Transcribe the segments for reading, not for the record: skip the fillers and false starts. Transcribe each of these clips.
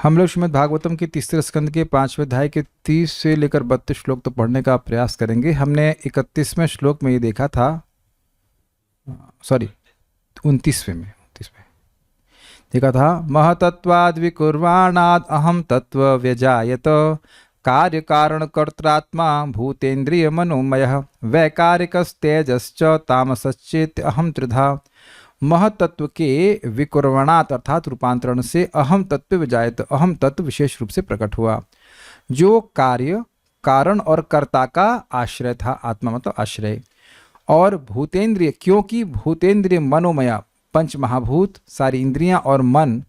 हम लोग श्रीमद् भागवतम के तीसरे स्कंद के 5वें अध्याय के 30 से लेकर 32 श्लोक तो पढ़ने का प्रयास करेंगे। हमने 31वें श्लोक में ये देखा था, सॉरी 29वें देखा था, महतत्वाद् विकुर्वाणाद् अहम तत्व व्यजायत कार्य कारण कर्त्रात्मा भूतेन्द्रिय मनोमयः वैकारिकस्तेजश्च तामसश्चेत अहम त्रिधा। महतत्व के विकुर्वणात् अर्थात रूपांतरण से अहम तत्व विजायत, अहम तत्व विशेष रूप से प्रकट हुआ, जो कार्य कारण और कर्ता का आश्रय था। आत्मा मतलब आश्रय। और भूतेंद्रिय, क्योंकि भूतेंद्रिय मनोमया, पंच महाभूत, सारी इंद्रियां और मन,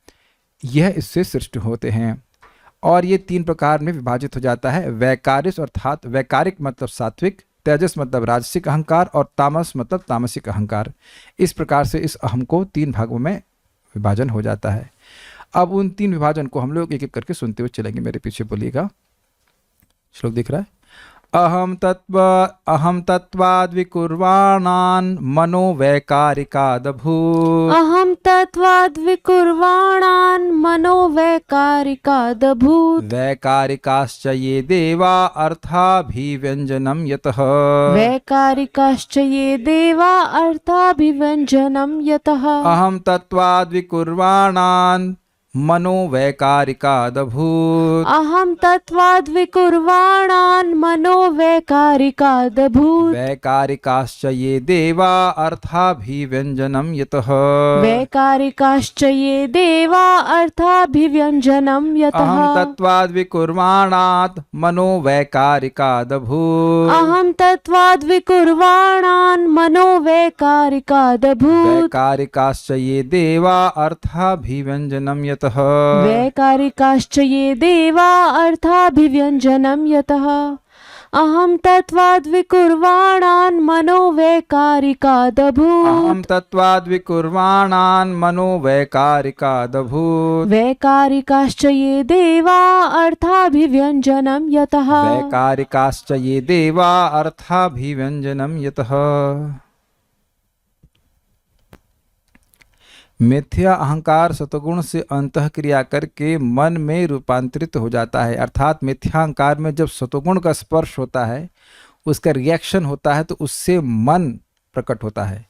यह इससे सृष्टि होते हैं। और ये 3 प्रकार में विभाजित हो जाता है। वैकारिक अर्थात वैकारिक मतलब सात्विक, तेजस मतलब राजसिक अहंकार और तामस मतलब तामसिक अहंकार। इस प्रकार से इस अहम को 3 भागों में विभाजन हो जाता है। अब उन 3 विभाजन को हम लोग एक एक करके सुनते हुए चलेंगे। मेरे पीछे बोलिएगा। श्लोक दिख रहा है। अहम तत्वाद् विकुर्वाणान् मनो वैकारिकादभूत्। अहम तत्वाद् विकुर्वाणान् मनो वैकारिकादभूत्। वैकारिकाश्च ये देवा अर्थाभिव्यञ्जनं यतः। वैकारिकाश्च ये देवा अर्थाभिव्यञ्जनं यतः। अहम तत्वाद् विकुर्वाणान् मनो वैकारिकादभूत्। अहम तत्वाद् विकुर्वाणान् मनो वैकारिकादभूत्। वैकारिकाश्च ये देवा अर्थाभिव्यञ्जनं यतः। वैकारिकाश्च ये देवा अर्थाभिव्यञ्जनं यतः। अहम तत्वाद् विकुर्वाणात् मनो वैकारिकादभूत्। अहम तत्वाद् विकुर्वाणान् मनो वैकारिकादभूत्। वैकारिकाश्च ये देवा अर्थाभिव्यञ्जनं यतः। वैकारिकाश्च ये देवा अर्थाभिव्यञ्जनं यतः। अहम तत्वाद् विकुर्वाणान् मनो वैकारिकादभूत्। अहम तत्वाद् विकुर्वाणान् मनो वैकारिकादभूत्। वैकारिकाश्च ये देवा अर्थाभिव्यञ्जनं यतः। वैकारिकाश्च ये देवा अर्थाभिव्यञ्जनं यतः। मिथ्या अहंकार सतगुण से अंतःक्रिया करके मन में रूपांतरित हो जाता है। अर्थात मिथ्या अहंकार में जब सतोगुण का स्पर्श होता है, उसका रिएक्शन होता है, तो उससे मन प्रकट होता है।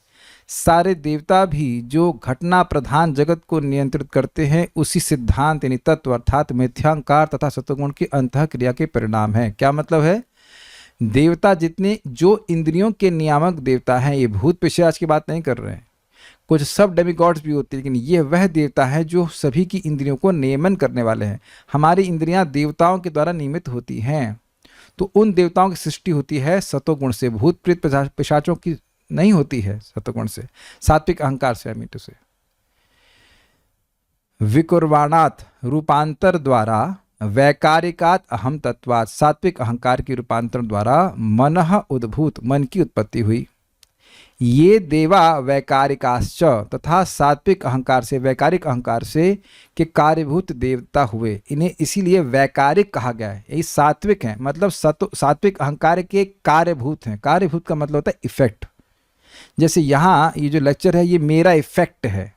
सारे देवता भी जो घटना प्रधान जगत को नियंत्रित करते हैं, उसी सिद्धांत यानी तत्व अर्थात मिथ्या अहंकार तथा सतोगुण की अंतःक्रिया के परिणाम है। क्या मतलब है? देवता जितने जो इंद्रियों के नियामक देवता हैं, ये भूत पिशाच की बात नहीं कर रहे हैं, कुछ सब डेमिगॉड्स भी होते हैं, लेकिन ये वह देवता है जो सभी की इंद्रियों को नियमन करने वाले हैं। हमारी इंद्रियां देवताओं के द्वारा नियमित होती हैं, तो उन देवताओं की सृष्टि होती है सतोगुण से, भूत प्रेत पिशाचों की नहीं होती है सतोगुण से, सात्विक अहंकार से, अमित से। विकुर्वाणात् रूपांतर द्वारा, वैकारिकात् अहम तत्वात् सात्विक अहंकार की रूपांतर द्वारा मनः उद्भूत मन की उत्पत्ति हुई। ये देवा वैकारिकाश्च तथा सात्विक अहंकार से, वैकारिक अहंकार से के कार्यभूत देवता हुए। इन्हें इसीलिए वैकारिक कहा गया है। यही सात्विक हैं, मतलब सात्विक अहंकार के कार्यभूत हैं। कार्यभूत का मतलब होता है इफेक्ट। जैसे यहाँ ये जो लेक्चर है, ये मेरा इफेक्ट है,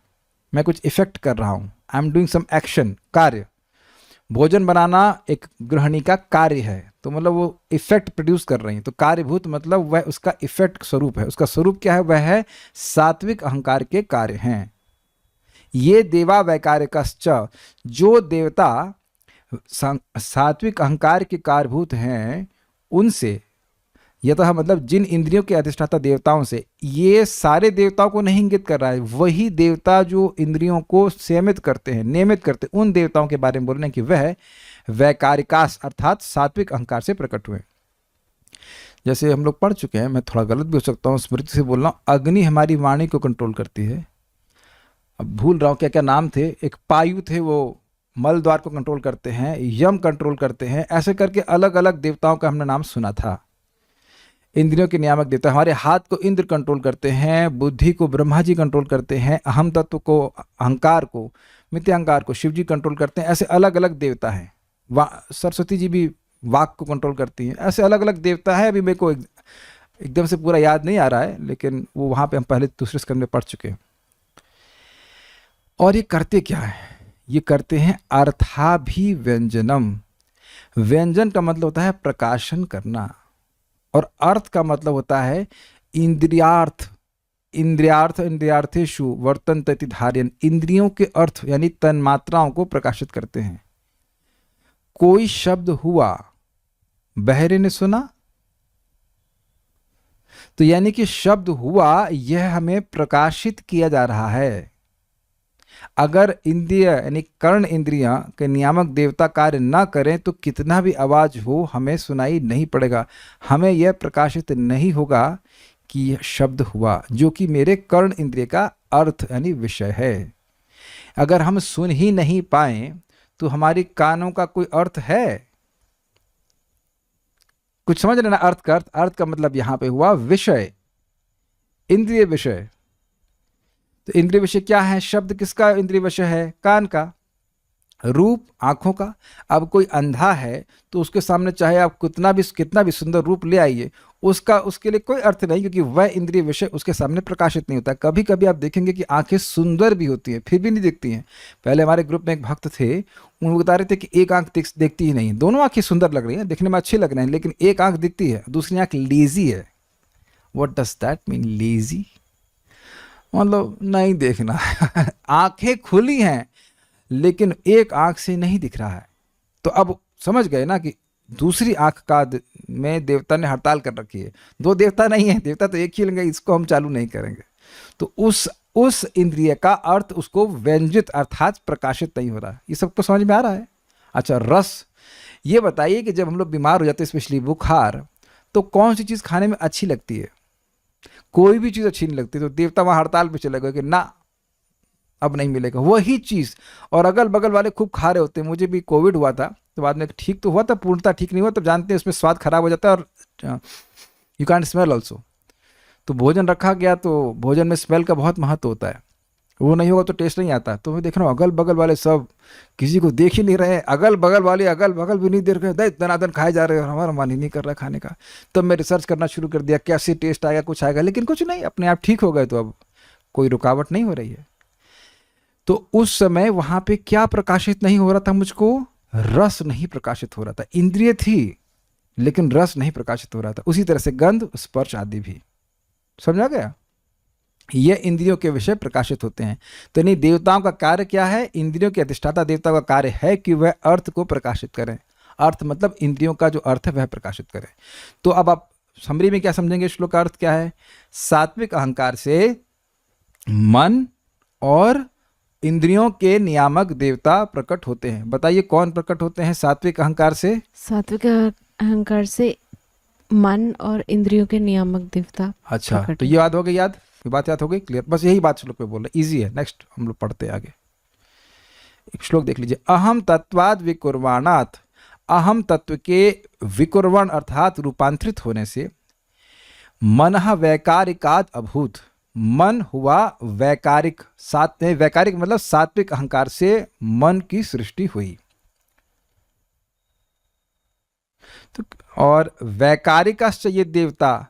मैं कुछ इफेक्ट कर रहा हूँ, I am doing some action, कार्य। भोजन बनाना एक गृहिणी का कार्य है, तो मतलब वो इफेक्ट प्रोड्यूस कर रही है। तो कार्यभूत मतलब वह उसका इफेक्ट स्वरूप है। उसका स्वरूप क्या है? वह है सात्विक अहंकार के कार्य हैं। ये देवा वैकारिकश्च, जो देवता सात्विक अहंकार के कार्यभूत हैं, उनसे, यतः मतलब जिन इंद्रियों के अधिष्ठाता देवताओं से, ये सारे देवताओं को नहीं इंगित कर रहा है। वही देवता जो इंद्रियों को संयमित करते हैं, नियमित करते हैं, उन देवताओं के बारे में बोल रहे हैं कि वह वैकारिकास अर्थात सात्विक अहंकार से प्रकट हुए। जैसे हम लोग पढ़ चुके हैं, मैं थोड़ा गलत भी हो सकता हूँ, स्मृति से बोल रहा हूँ। अग्नि हमारी वाणी को कंट्रोल करती है। अब भूल रहा हूँ क्या क्या नाम थे। एक पायु थे, वो मल द्वार को कंट्रोल करते हैं। यम कंट्रोल करते हैं। ऐसे करके अलग अलग देवताओं का हमने नाम सुना था। इंद्रियों के नियामक देवता। हमारे हाथ को इंद्र कंट्रोल करते हैं, बुद्धि को ब्रह्मा जी कंट्रोल करते हैं, अहम तत्व को, अहंकार को, मिथ्या अहंकार को शिव जी कंट्रोल करते हैं। ऐसे अलग अलग देवता हैं। सरस्वती जी भी वाक को कंट्रोल करती हैं। ऐसे अलग अलग देवता है। अभी मेरे को एकदम से पूरा याद नहीं आ रहा है, लेकिन वो वहाँ पे हम पहले दूसरे स्कंद में पढ़ चुके हैं। और ये करते क्या है? ये करते हैं अर्थाभिव्यंजनम। व्यंजन का मतलब होता है प्रकाशन करना, और अर्थ का मतलब होता है इंद्रियार्थ। इंद्रियार्थेषु वर्तन्ते इति धारयन्, इंद्रियों के अर्थ यानी तन्मात्राओं को प्रकाशित करते हैं। कोई शब्द हुआ, बहरे ने सुना, तो यानी कि शब्द हुआ, यह हमें प्रकाशित किया जा रहा है। अगर इंद्रिय यानी कर्ण इंद्रियां के नियामक देवता कार्य ना करें तो कितना भी आवाज हो हमें सुनाई नहीं पड़ेगा, हमें यह प्रकाशित नहीं होगा कि यह शब्द हुआ, जो कि मेरे कर्ण इंद्रिय का अर्थ यानी विषय है। अगर हम सुन ही नहीं पाए तो हमारी कानों का कोई अर्थ है? कुछ समझ लेना अर्थ का। अर्थ का मतलब यहां पे हुआ विषय, इंद्रिय विषय। तो इंद्रिय विषय क्या है? शब्द किसका इंद्रिय विषय है? कान का। रूप आंखों का। अब कोई अंधा है तो उसके सामने चाहे आप कितना भी सुंदर रूप ले आइए, उसके लिए कोई अर्थ नहीं, क्योंकि वह इंद्रिय विषय उसके सामने प्रकाशित नहीं होता। कभी कभी आप देखेंगे कि आंखें सुंदर भी होती हैं फिर भी नहीं दिखती हैं। पहले हमारे ग्रुप में एक भक्त थे, उन्होंने बता रहे थे कि एक आंख देखती ही नहीं, दोनों आंखें सुंदर लग रही हैं, देखने में अच्छी लग रहे हैं, लेकिन एक आंख दिखती है, दूसरी आंख लेजी है। What does that mean lazy? मतलब नहीं देखना आंखें खुली हैं लेकिन एक आंख से नहीं दिख रहा है। तो अब समझ गए ना कि दूसरी आंख का में देवता ने हड़ताल कर रखी है। दो देवता नहीं है, देवता तो एक ही लेंगे, इसको हम चालू नहीं करेंगे। तो उस इंद्रिय का अर्थ उसको व्यंजित अर्थात प्रकाशित नहीं हो रहा है। ये सबको समझ में आ रहा है? अच्छा, रस। ये बताइए कि जब हम लोग बीमार हो जाते हैं, स्पेशली बुखार, तो कौन सी चीज़ खाने में अच्छी लगती है? कोई भी चीज़ अच्छी नहीं लगती। तो देवता वहाँ हड़ताल पे चले गए कि ना, अब नहीं मिलेगा वही चीज़। और अगल बगल वाले खूब खा रहे होते हैं। मुझे भी कोविड हुआ था तो बाद में ठीक तो हुआ था, पूर्णतः ठीक नहीं हुआ, तो जानते हैं उसमें स्वाद खराब हो जाता है और यू कैन स्मेल ऑल्सो। तो भोजन रखा गया तो भोजन में स्मेल का बहुत महत्व होता है, वो नहीं होगा तो टेस्ट नहीं आता। तो मैं देख रहा हूँ अगल बगल वाले सब किसी को देख ही नहीं रहे, अगल बगल वाले अगल बगल भी नहीं देख रहे, दनादन खाए जा रहे हैं और हमारा मन ही नहीं कर रहा खाने का। तब मैं रिसर्च करना शुरू कर दिया कैसे टेस्ट आएगा, कुछ आएगा, लेकिन कुछ नहीं, अपने आप ठीक हो गए। तो अब कोई रुकावट नहीं हो रही है। तो उस समय वहां पे क्या प्रकाशित नहीं हो रहा था मुझको? रस नहीं प्रकाशित हो रहा था। इंद्रिय थी लेकिन रस नहीं प्रकाशित हो रहा था। उसी तरह से गंध, स्पर्श आदि भी। समझा गया? ये इंद्रियों के विषय प्रकाशित होते हैं। तो नहीं, देवताओं का कार्य क्या है? इंद्रियों के अधिष्ठाता देवताओं का कार्य है कि वह अर्थ को प्रकाशित करें। अर्थ मतलब इंद्रियों का जो अर्थ है वह प्रकाशित करें। तो अब आप समरी में क्या समझेंगे? श्लोक का अर्थ क्या है? सात्विक अहंकार से मन और इंद्रियों के नियामक देवता प्रकट होते हैं। बताइए कौन प्रकट होते हैं सात्विक अहंकार से? सात्विक अहंकार से मन और इंद्रियों के नियामक देवता। अच्छा, तो ये बात हो गई याद? ये बात याद हो गई? क्लियर? बस यही बात श्लोक पे बोल रहे, इजी है। नेक्स्ट हम लोग पढ़ते हैं आगे। एक श्लोक देख लीजिए। अहम तत्वाद विकुर्वाणात्, अहम तत्व के विकुर्वण अर्थात रूपांतरित होने से मनः वैकारिकाद अभूत, मन हुआ वैकारिक। वैकारिक मतलब सात्विक अहंकार से मन की सृष्टि हुई। तो और वैकारिकाश्च ये देवता,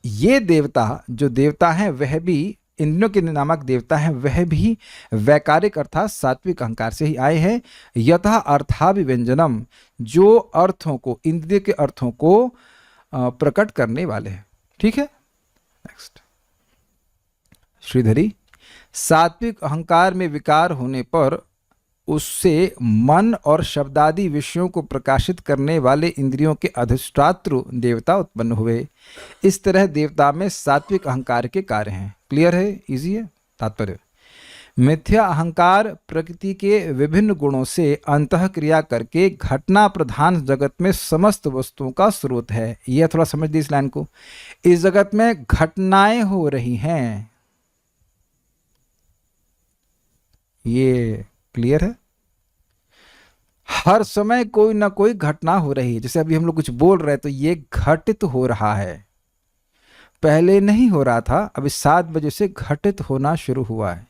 ये देवता जो देवता हैं वह भी इंद्रियों के नामक देवता हैं, वह भी वैकारिक अर्थात सात्विक अहंकार से ही आए हैं। यथा अर्थाभिव्यंजनम, जो अर्थों को, इंद्रिय के अर्थों को प्रकट करने वाले हैं। ठीक है, नेक्स्ट। श्रीधरी, सात्विक अहंकार में विकार होने पर उससे मन और शब्दादि विषयों को प्रकाशित करने वाले इंद्रियों के अधिष्ठातृ देवता उत्पन्न हुए। इस तरह देवता में सात्विक अहंकार के कार्य हैं। क्लियर है? इजी है? तात्पर्य, मिथ्या अहंकार प्रकृति के विभिन्न गुणों से अंतः क्रिया करके घटना प्रधान जगत में समस्त वस्तुओं का स्रोत है। यह थोड़ा समझ दी इस लाइन को। इस जगत में घटनाएं हो रही हैं, ये क्लियर है? हर समय कोई ना कोई घटना हो रही है। जैसे अभी हम लोग कुछ बोल रहे हैं तो ये घटित हो रहा है, पहले नहीं हो रहा था, अभी 7 बजे से घटित होना शुरू हुआ है।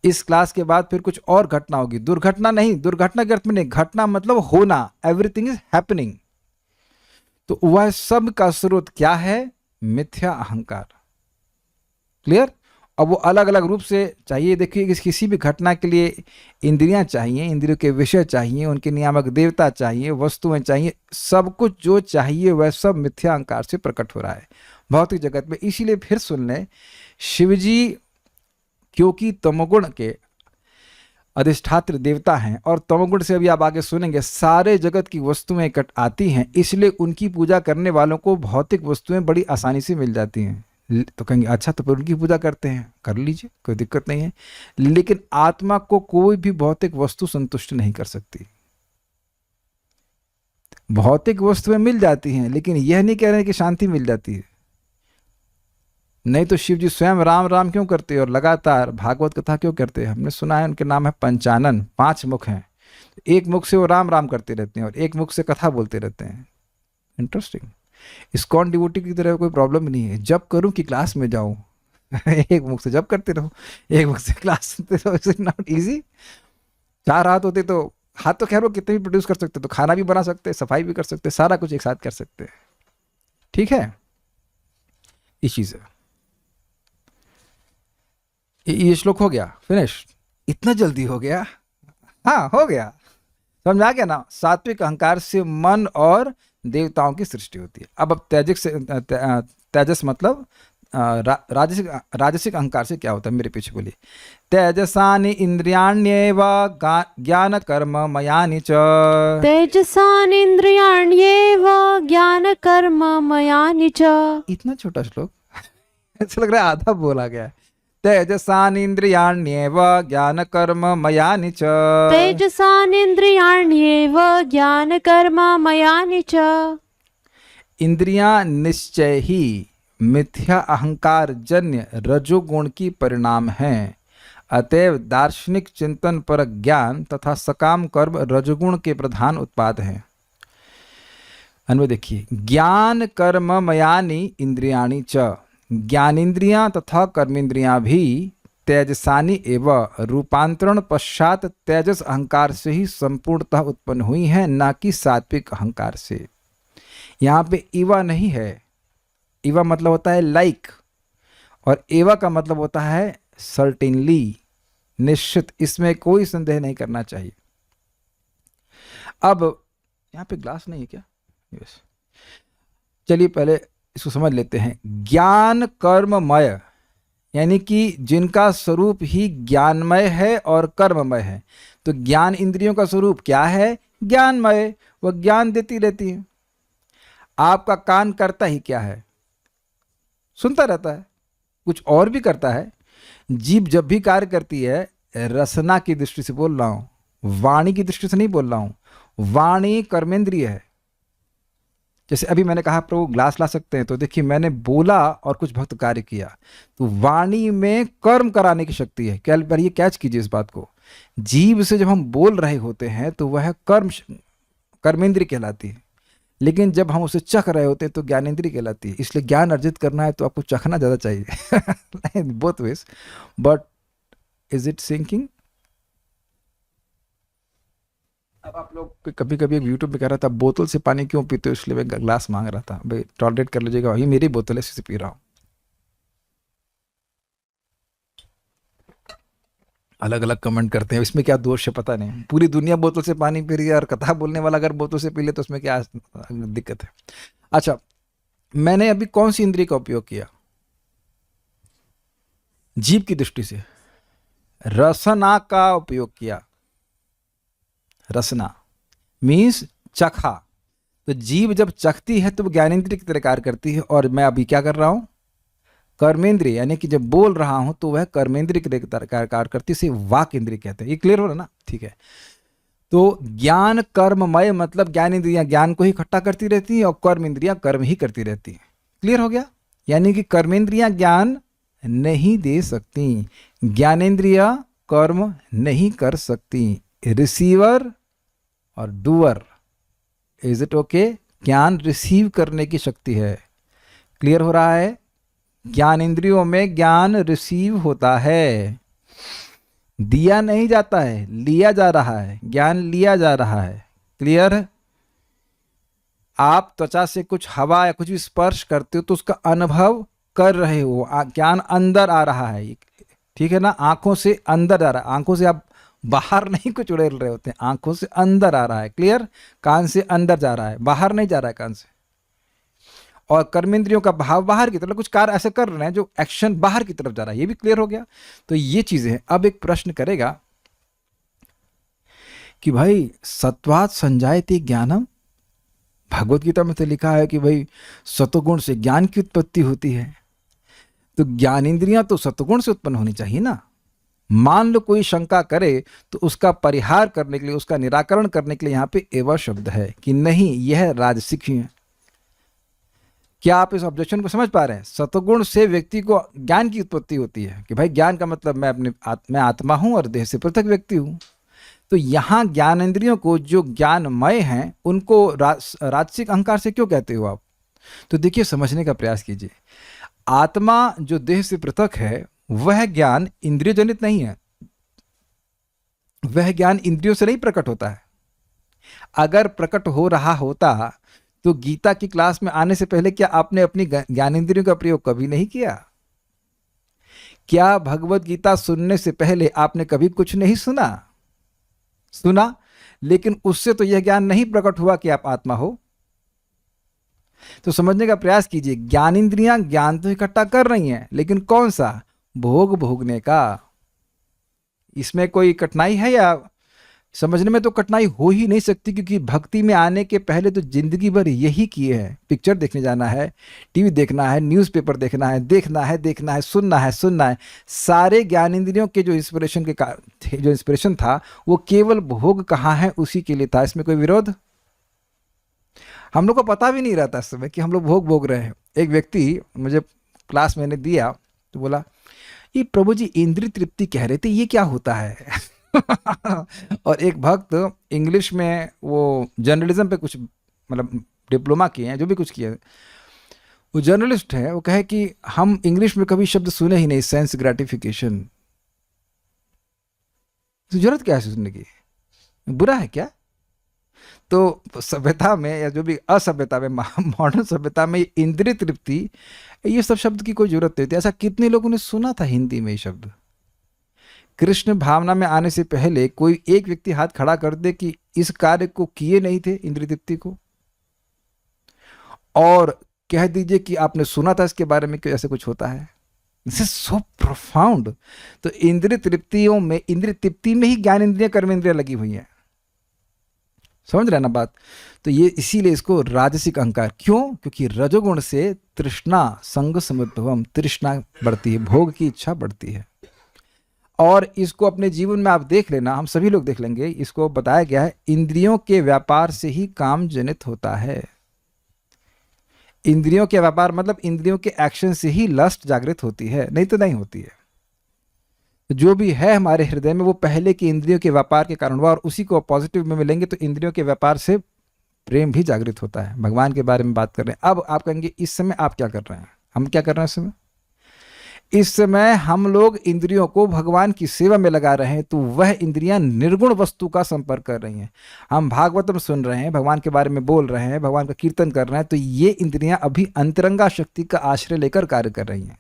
इस क्लास के बाद फिर कुछ और घटना होगी। दुर्घटना नहीं, दुर्घटना के अर्थ में नहीं, घटना मतलब होना, एवरीथिंग इज हैपनिंग। तो वह सब का स्रोत क्या है? मिथ्या अहंकार। क्लियर? अब वो अलग अलग रूप से चाहिए। देखिए किसी भी घटना के लिए इंद्रियां चाहिए, इंद्रियों के विषय चाहिए, उनके नियामक देवता चाहिए, वस्तुएं चाहिए, सब कुछ जो चाहिए वह सब मिथ्या अहंकार से प्रकट हो रहा है भौतिक जगत में। इसीलिए फिर सुन लें, शिवजी क्योंकि तमोगुण के अधिष्ठात्र देवता हैं और तमोगुण से अभी आप आगे सुनेंगे सारे जगत की वस्तुएं इकट्ठ आती हैं, इसलिए उनकी पूजा करने वालों को भौतिक वस्तुएं बड़ी आसानी से मिल जाती हैं। तो कहेंगे अच्छा तो फिर उनकी पूजा करते हैं, कर लीजिए, कोई दिक्कत नहीं है। लेकिन आत्मा को कोई भी भौतिक वस्तु संतुष्ट नहीं कर सकती। भौतिक वस्तुएं मिल जाती हैं, लेकिन यह नहीं कह रहे कि शांति मिल जाती है। नहीं तो शिव जी स्वयं राम राम क्यों करते हैं और लगातार भागवत कथा क्यों करते हैं? हमने सुना है उनके नाम है पंचानन, 5 मुख हैं। एक मुख से वो राम राम करते रहते हैं और एक मुख से कथा बोलते रहते हैं। इंटरेस्टिंग। इस्कॉन डिवोटी की तरह कोई प्रॉब्लम नहीं है, जब करूं कि क्लास में जाऊं एक मुख से जब करते रहो, एक मुख से क्लास सुनते रहो। It's not easy. 4 हाथ होते तो, हाथ तो खैर वो कितने भी प्रोड्यूस कर सकते, तो खाना भी बना सकते, सफाई भी कर सकते, सारा कुछ एक साथ कर सकते। ठीक है, ये चीज है। ये श्लोक हो गया फिनिश। इतना जल्दी हो गया? हाँ हो गया, समझ आ गया ना। सात्विक अहंकार से मन और देवताओं की सृष्टि होती है। अब तेजस मतलब राजसिक अहंकार से क्या होता है, मेरे पीछे बोलिए। तेजसानि इंद्रियाण्येव ज्ञान कर्म मयानि च। तेजसानिन्द्रियाण्येव ज्ञानकर्ममयानि च। इतना छोटा श्लोक ऐसा लग रहा है आधा बोला गया है। तेजसानिन्द्रियाण्येव ज्ञान कर्म मयानि च। तेजसानिन्द्रियाण्येव ज्ञानकर्ममयानि च। इंद्रियां निश्चय ही मिथ्या अहंकार जन्य रजोगुण की परिणाम हैं। अतएव दार्शनिक चिंतन पर ज्ञान तथा सकाम कर्म रजोगुण के प्रधान उत्पाद हैं। अन्वय देखिए, ज्ञान कर्म मयानि इंद्रियाणि च। ज्ञानेन्द्रियां तथा कर्मेंद्रियां भी तेजसानी एवं रूपांतरण पश्चात तेजस अहंकार से ही संपूर्णतः उत्पन्न हुई हैं, न कि सात्विक अहंकार से। यहाँ पे इवा नहीं है। इवा मतलब होता है लाइक, और एवा का मतलब होता है सर्टेनली, निश्चित। इसमें कोई संदेह नहीं करना चाहिए। अब यहाँ पे ग्लास नहीं है क्या? यस, चलिए पहले इसको समझ लेते हैं। ज्ञान कर्ममय यानी कि जिनका स्वरूप ही ज्ञानमय है और कर्ममय है। तो ज्ञान इंद्रियों का स्वरूप क्या है? ज्ञानमय, वह ज्ञान देती रहती है। आपका कान करता ही क्या है? सुनता रहता है, कुछ और भी करता है। जीभ जब भी कार्य करती है, रसना की दृष्टि से बोल रहा हूं, वाणी की दृष्टि से नहीं बोल रहा हूं। वाणी कर्मेंद्रिय है। जैसे अभी मैंने कहा प्रभु ग्लास ला सकते हैं, तो देखिए मैंने बोला और कुछ भक्त कार्य किया, तो वाणी में कर्म कराने की शक्ति है। क्या पर ये कैच कीजिए इस बात को। जीभ से जब हम बोल रहे होते हैं तो वह कर्मेंद्रिय कहलाती है, लेकिन जब हम उसे चख रहे होते हैं तो ज्ञानेंद्रिय कहलाती है। इसलिए ज्ञान अर्जित करना है तो आपको चखना ज़्यादा चाहिए both ways. But is it sinking? अब आप लोग कभी कभी यूट्यूब पे कह रहा था बोतल से पानी क्यों पीते हो, इसलिए मैं ग्लास मांग रहा था। भाई टॉलरेट कर लीजिएगा, ये मेरी बोतल है, इसी से पी रहा हूँ। अलग अलग कमेंट करते हैं, इसमें क्या दोष है पता नहीं। पूरी दुनिया बोतल से पानी पी रही है और कथा बोलने वाला अगर बोतल से पी ले तो उसमें क्या दिक्कत है? अच्छा, मैंने अभी कौन सी इंद्रिय का उपयोग किया? जीभ की दृष्टि से रसना का उपयोग किया। रसना मीन्स चखा। तो जीभ जब चखती है तो वो ज्ञानेंद्रिय की तरह कार्य करती है, और मैं अभी क्या कर रहा हूं? कर्मेंद्रिय, यानी कि जब बोल रहा हूं तो वह कर्मेंद्रिय की तरह कार्य करती है, इसे वाक इंद्रिय कहते हैं। ये क्लियर हो रहा ना? ठीक है। तो ज्ञान कर्ममय मतलब ज्ञान इंद्रियां ज्ञान को ही इकट्ठा करती रहती है और कर्म इंद्रियां कर्म ही करती रहती है। क्लियर हो गया? यानी कि कर्मेंद्रियां ज्ञान नहीं दे सकती, ज्ञानेंद्रियां कर्म नहीं कर सकती। रिसीवर और डूअर, इज इट ओके? ज्ञान रिसीव करने की शक्ति है। क्लियर हो रहा है? ज्ञान इंद्रियों में ज्ञान रिसीव होता है, दिया नहीं जाता है, लिया जा रहा है। ज्ञान लिया जा रहा है। क्लियर? आप त्वचा से कुछ हवा या कुछ भी स्पर्श करते हो तो उसका अनुभव कर रहे हो, ज्ञान अंदर आ रहा है, ठीक है ना। आंखों से अंदर जा रहा है, आंखों से आप बाहर नहीं कुछ उड़ेल रहे होते हैं, आंखों से अंदर आ रहा है, क्लियर। कान से अंदर जा रहा है, बाहर नहीं जा रहा है कान से। और कर्मेंद्रियों का भाव बाहर की तरफ, कुछ कार्य ऐसे कर रहे हैं जो एक्शन बाहर की तरफ जा रहा है, ये भी क्लियर हो गया। तो ये चीजें हैं। अब एक प्रश्न करेगा कि भाई सत्वात संजायते ज्ञानम, भगवत गीता में तो लिखा है कि भाई सतोगुण से ज्ञान की उत्पत्ति होती है, तो ज्ञानेंद्रियां तो सतोगुण से उत्पन्न होनी चाहिए ना। मान लो कोई शंका करे तो उसका परिहार करने के लिए, उसका निराकरण करने के लिए यहाँ पे एवं शब्द है कि नहीं, यह राजसिक ही है। क्या आप इस ऑब्जेक्शन को समझ पा रहे हैं? सतोगुण से व्यक्ति को ज्ञान की उत्पत्ति होती है कि भाई ज्ञान का मतलब मैं आत्मा हूं और देह से पृथक व्यक्ति हूं। तो यहाँ ज्ञानेंद्रियों को जो ज्ञानमय हैं उनको राजसिक अहंकार से क्यों कहते हो आप? तो देखिए, समझने का प्रयास कीजिए। आत्मा जो देह से पृथक है वह ज्ञान इंद्रिय जनित नहीं है, वह ज्ञान इंद्रियों से नहीं प्रकट होता है। अगर प्रकट हो रहा होता तो गीता की क्लास में आने से पहले क्या आपने अपनी ज्ञानेंद्रियों का प्रयोग कभी नहीं किया? क्या भगवत गीता सुनने से पहले आपने कभी कुछ नहीं सुना, लेकिन उससे तो यह ज्ञान नहीं प्रकट हुआ कि आप आत्मा हो। तो समझने का प्रयास कीजिए, ज्ञानेंद्रियां ज्ञान तो इकट्ठा कर रही हैं, लेकिन कौन सा? भोग भोगने का। इसमें कोई कठिनाई है? या समझने में तो कठिनाई हो ही नहीं सकती, क्योंकि भक्ति में आने के पहले तो जिंदगी भर यही किए हैं। पिक्चर देखने जाना है, टीवी देखना है, न्यूज़पेपर देखना है, देखना है, सुनना है। सारे ज्ञानेंद्रियों के जो इंस्पिरेशन था वो केवल भोग कहाँ है उसी के लिए था। इसमें कोई विरोध? हम लोग को पता भी नहीं रहता इस समय कि हम लोग भोग भोग रहे हैं। एक व्यक्ति मुझे क्लास मैंने दिया तो बोला, ये प्रभु जी इंद्रिय तृप्ति कह रहे थे, ये क्या होता है? और एक भक्त इंग्लिश में, वो जर्नलिज्म पे कुछ मतलब डिप्लोमा किए हैं, जो भी कुछ किए, वो जर्नलिस्ट है, वो कहे कि हम इंग्लिश में कभी शब्द सुने ही नहीं, सेंस ग्रेटिफिकेशन। तो जरूरत क्या है सुनने की? बुरा है क्या? तो सभ्यता में या जो भी असभ्यता में, मॉडर्न सभ्यता में इंद्रिय तृप्ति, ये सब शब्द की कोई जरूरत नहीं थी। ऐसा कितने लोगों ने सुना था हिंदी में ये शब्द? कृष्ण भावना में आने से पहले कोई एक व्यक्ति हाथ खड़ा कर दे कि इस कार्य को किए नहीं थे इंद्रिय तृप्ति को, और कह दीजिए कि आपने सुना था इसके बारे में कि ऐसे कुछ होता है। This is so profound. तो इंद्रिय तृप्ति में ही ज्ञान इंद्रिया कर्म इंद्रिया लगी हुई है। समझ रहे ना बात? तो ये इसीलिए इसको राजसिक अहंकार। क्यों? क्योंकि रजोगुण से तृष्णा संग समुद्भवम, तृष्णा बढ़ती है, भोग की इच्छा बढ़ती है। और इसको अपने जीवन में आप देख लेना, हम सभी लोग देख लेंगे। इसको बताया गया है, इंद्रियों के व्यापार से ही काम जनित होता है। इंद्रियों के व्यापार मतलब इंद्रियों के एक्शन से ही लस्ट जागृत होती है, नहीं तो नहीं होती है। जो भी है हमारे हृदय में वो पहले की इंद्रियों के व्यापार के कारण हुआ, और उसी को पॉजिटिव में मिलेंगे तो इंद्रियों के व्यापार से प्रेम भी जागृत होता है। भगवान के बारे में बात कर रहे हैं। अब आप कहेंगे इस समय आप क्या कर रहे हैं? हम क्या कर रहे हैं इस समय? इस समय हम लोग इंद्रियों को भगवान की सेवा में लगा रहे हैं, तो वह इंद्रियां निर्गुण वस्तु का संपर्क कर रही हैं। हम भागवतम सुन रहे हैं, भगवान के बारे में बोल रहे हैं, भगवान का कीर्तन कर रहे हैं, तो ये इंद्रियां अभी अंतरंगा शक्ति का आश्रय लेकर कार्य कर रही हैं।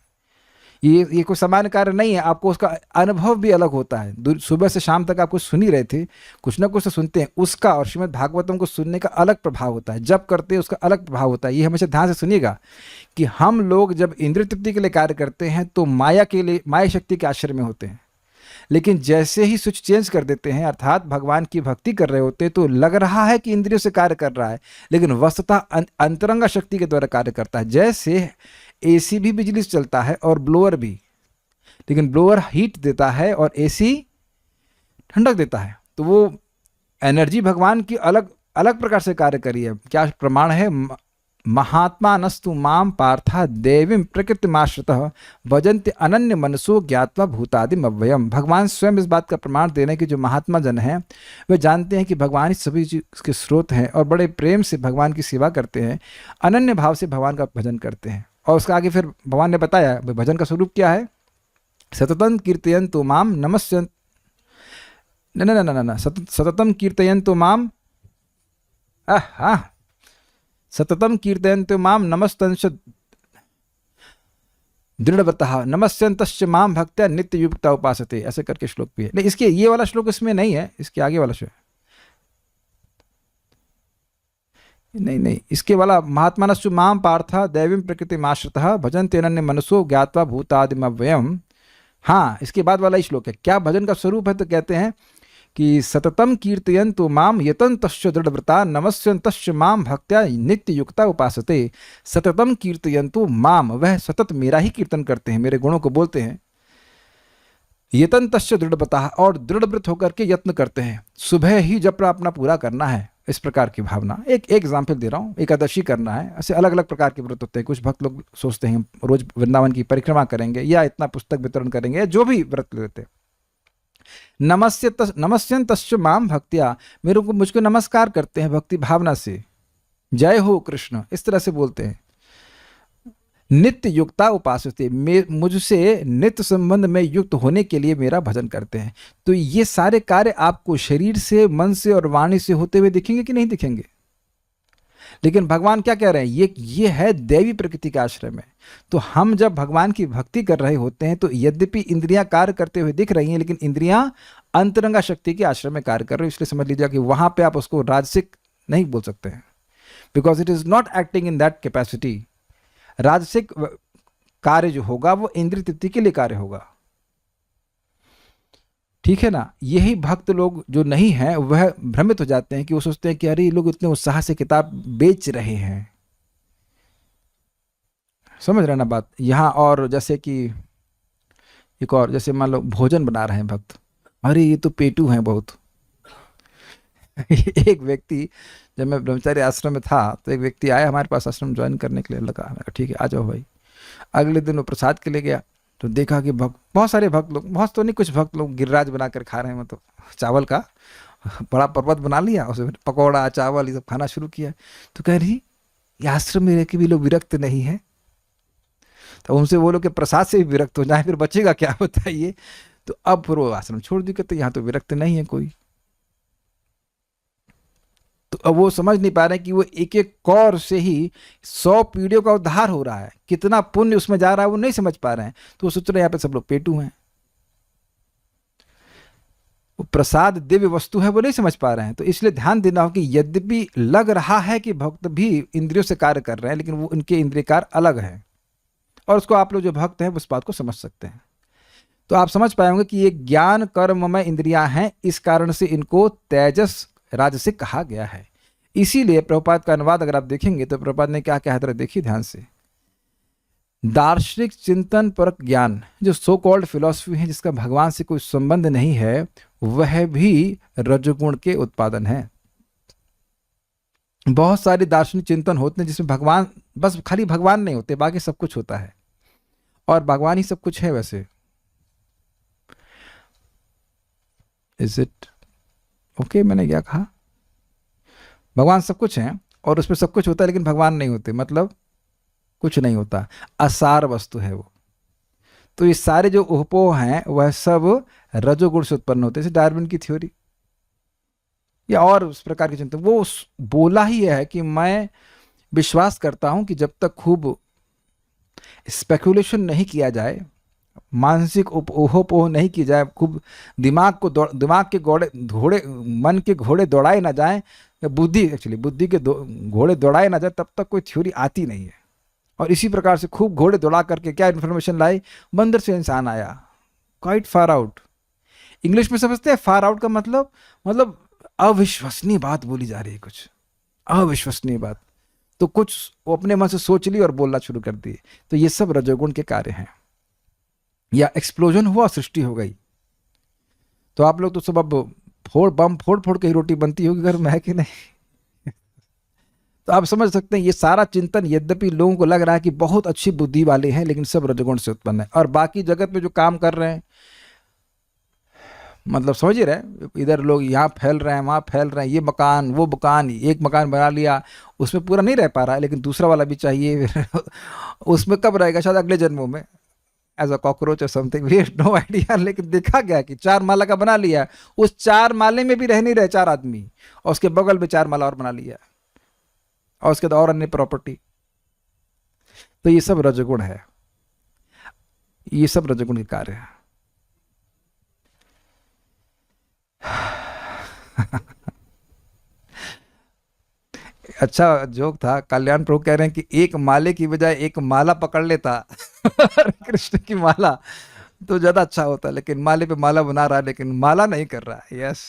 ये कोई सामान्य कार्य नहीं है। आपको उसका अनुभव भी अलग होता है। सुबह से शाम तक आप कुछ सुन ही रहे थे, कुछ ना कुछ तो सुनते हैं, उसका और श्रीमद् भागवतम को सुनने का अलग प्रभाव होता है। जब करते हैं उसका अलग प्रभाव होता है। ये हमेशा ध्यान से सुनिएगा कि हम लोग जब इंद्रिय तृप्ति के लिए कार्य करते हैं तो माया के लिए, माया शक्ति के आश्रय में होते हैं। लेकिन जैसे ही स्विच चेंज कर देते हैं, अर्थात भगवान की भक्ति कर रहे होते हैं, तो लग रहा है कि इंद्रियों से कार्य कर रहा है, लेकिन वस्तुतः अंतरंगा शक्ति के द्वारा कार्य करता है। जैसे एसी भी बिजली से चलता है और ब्लोअर भी, लेकिन ब्लोअर हीट देता है और एसी ठंडक देता है। तो वो एनर्जी भगवान की अलग अलग प्रकार से कार्य करी है। क्या प्रमाण है? महात्मा नस्तु माम पार्था देवीं प्रकृतिमाश्रितः भजन्ति अनन्य मनसो ज्ञात्वा भूतादिम अव्ययम। भगवान स्वयं इस बात का प्रमाण दे रहे हैं कि जो महात्मा जन हैं वे जानते हैं कि भगवान ही सभी चीज के स्रोत हैं और बड़े प्रेम से भगवान की सेवा करते हैं, अनन्य भाव से भगवान का भजन करते हैं। और उसका आगे फिर भगवान ने बताया भजन का स्वरूप क्या है। सततं कीर्तयन्तु माम नमस्यन् न सततं कीर्तयन्तु माम सततं कीर्तयन्तु माम नमस्तंश दृढ़व्रतः नमस्यन्तश्च माम भक्त्या नित्य युक्ता उपासते, ऐसे करके श्लोक भी है। नहीं, इसके ये वाला श्लोक इसमें नहीं है, इसके आगे वाला श्लोक नहीं नहीं, इसके वाला महात्मानस्तु माम पार्थ दैवीं प्रकृतिमाश्रितः भजन्ते अनन्य मनसो ज्ञात्वा भूतादिमव्ययम्। हाँ, इसके बाद वाला ही श्लोक है। क्या भजन का स्वरूप है? तो कहते हैं कि सततम कीर्तयन्तु माम यतन्तश्च दृढ़व्रता नमस्यन्तश्च माम भक्त्या नित्य युक्ता उपासते। सततम कीर्तयन्तु माम, वह सतत मेरा ही कीर्तन करते हैं, मेरे गुणों को बोलते हैं। यतन्तश्च दृढ़व्रता, और दृढ़व्रत होकर के यत्न करते हैं, सुबह ही जब अपना पूरा करना है, इस प्रकार की भावना। एक एग्जाम्पल दे रहा हूँ, एकादशी करना है, ऐसे अलग अलग प्रकार के व्रत होते हैं। कुछ भक्त लोग सोचते हैं रोज वृंदावन की परिक्रमा करेंगे या इतना पुस्तक वितरण करेंगे, या जो भी व्रत लेते हैं। नमस्यन्तश्च माम भक्त्या, मेरे को मुझको नमस्कार करते हैं भक्ति भावना से, जय हो कृष्ण, इस तरह से बोलते हैं। नित्य युक्ता उपासते, मुझसे नित्य संबंध में युक्त होने के लिए मेरा भजन करते हैं। तो ये सारे कार्य आपको शरीर से, मन से और वाणी से होते हुए दिखेंगे कि नहीं दिखेंगे? लेकिन भगवान क्या कह रहे हैं? ये है दैवी प्रकृति के आश्रय में। तो हम जब भगवान की भक्ति कर रहे होते हैं तो यद्यपि इंद्रियां कार्य करते हुए दिख रही हैं, लेकिन इंद्रियां अंतरंगा शक्ति के आश्रय में कार्य कर रही है। इसलिए समझ लीजिए कि वहां पे आप उसको राजसिक नहीं बोल सकते हैं, because it is not acting in that capacity. राजसिक कार्य जो होगा वो इंद्रिय तृप्ति के लिए कार्य होगा, ठीक है ना। यही भक्त लोग जो नहीं हैं वह भ्रमित हो जाते हैं कि वो सोचते हैं कि अरे ये लोग इतने उत्साह से किताब बेच रहे हैं। समझ रहे ना बात यहाँ? और जैसे कि एक और, जैसे मान लो भोजन बना रहे हैं भक्त, अरे ये तो पेटू हैं बहुत। एक व्यक्ति, जब मैं ब्रह्मचारी आश्रम में था तो एक व्यक्ति आया हमारे पास आश्रम ज्वाइन करने के लिए, लगा ठीक है आ जाओ भाई। अगले दिन वो प्रसाद के लिए गया तो देखा कि बहुत सारे भक्त लोग, बहुत तो नहीं, कुछ भक्त लोग गिरिराज बनाकर खा रहे हैं, मतलब चावल का बड़ा पर्वत बना लिया, उसमें पकौड़ा चावल ये सब खाना शुरू किया। तो कह रही ये आश्रम में रह के भी लोग विरक्त नहीं है? तो उनसे बोलो कि प्रसाद से भी विरक्त हो जाए फिर बचेगा क्या, बताइए। तो अब फिर वो आश्रम छोड़ दी, कहते यहाँ तो विरक्त नहीं है कोई। तो अब वो समझ नहीं पा रहे कि वो एक एक कौर से ही 100 पीढ़ियों का उद्धार हो रहा है, कितना पुण्य उसमें जा रहा है वो नहीं समझ पा रहे हैं। तो वो सोच रहे हैं यहाँ पे सब लोग पेटू हैं, वो प्रसाद दिव्य वस्तु है वो नहीं समझ पा रहे हैं। तो इसलिए ध्यान देना हो कि यद्यपि लग रहा है कि भक्त भी इंद्रियों से कार्य कर रहे हैं, लेकिन वो उनके इंद्रिय कार्य अलग है, और उसको आप लोग जो भक्त हैं उस बात को समझ सकते हैं। तो आप समझ पाएंगे कि ये ज्ञान कर्ममय इंद्रियां हैं, इस कारण से इनको तेजस राजसिक कहा गया है। इसीलिए प्रभुपाद का अनुवाद अगर आप देखेंगे तो प्रभुपाद ने क्या कहा है, देखिए ध्यान से। दार्शनिक चिंतन परक ज्ञान, जो सो कॉल्ड फिलॉसफी है जिसका भगवान से कोई संबंध नहीं है, वह भी रजोगुण के उत्पादन है। बहुत सारे दार्शनिक चिंतन होते हैं जिसमें भगवान, बस खाली भगवान नहीं होते, बाकी सब कुछ होता है, और भगवान ही सब कुछ है वैसे। Is it okay? मैंने क्या कहा? भगवान सब कुछ है और उसमें सब कुछ होता है, लेकिन भगवान नहीं होते, मतलब कुछ नहीं होता, असार वस्तु है वो। तो ये सारे जो उपपोह हैं वह सब रजोगुण से उत्पन्न होते हैं, जैसे डार्विन की थ्योरी या और उस प्रकार के चिंतन। वो बोला ही है कि मैं विश्वास करता हूं कि जब तक खूब स्पेकुलेशन नहीं किया जाए, मानसिक ऊहोपोह नहीं की जाए, खूब दिमाग के घोड़े मन के घोड़े दौड़ाए ना जाए, बुद्धि के घोड़े दौड़ाए ना जाए, तब तक कोई थ्योरी आती नहीं है। और इसी प्रकार से खूब घोड़े दौड़ा करके क्या इन्फॉर्मेशन लाई, बंदर से इंसान आया, क्वाइट फार आउट। इंग्लिश में समझते हैं फार आउट का मतलब अविश्वसनीय बात बोली जा रही है, कुछ अविश्वसनीय बात। तो कुछ वो अपने मन से सोच ली और बोलना शुरू कर दी। तो ये सब रजोगुण के कार्य हैं। या एक्सप्लोजन हुआ, सृष्टि हो गई। तो आप लोग तो सब अब बम फोड़ के ही रोटी बनती होगी घर में, है कि नहीं? तो आप समझ सकते हैं ये सारा चिंतन, यद्यपि लोगों को लग रहा है कि बहुत अच्छी बुद्धि वाले हैं, लेकिन सब रजोगुण से उत्पन्न है। और बाकी जगत में जो काम कर रहे हैं, मतलब समझ ही रहे, इधर लोग यहाँ फैल रहे हैं, वहाँ फैल रहे हैं, ये मकान वो मकान, एक मकान बना लिया, उसमें पूरा नहीं रह पा रहा है, लेकिन दूसरा वाला भी चाहिए। उसमें कब रहेगा? शायद अगले जन्मों में, एज अ कॉकरोच और something, we have no idea. लेकिन देखा गया कि 4 माला का बना लिया, उस 4 माले में भी रह नहीं रहे 4 आदमी, और उसके बगल में 4 माला और बना लिया, और उसके बाद और अन्य प्रॉपर्टी। तो ये सब रजोगुण है। ये सब रजोगुण के कार्य है। अच्छा जोक था, कल्याण प्रभु कह रहे हैं कि एक माले की बजाय एक माला पकड़ लेता हरे कृष्ण की माला तो ज्यादा अच्छा होता, लेकिन माले पे माला बना रहा है लेकिन माला नहीं कर रहा है। यस।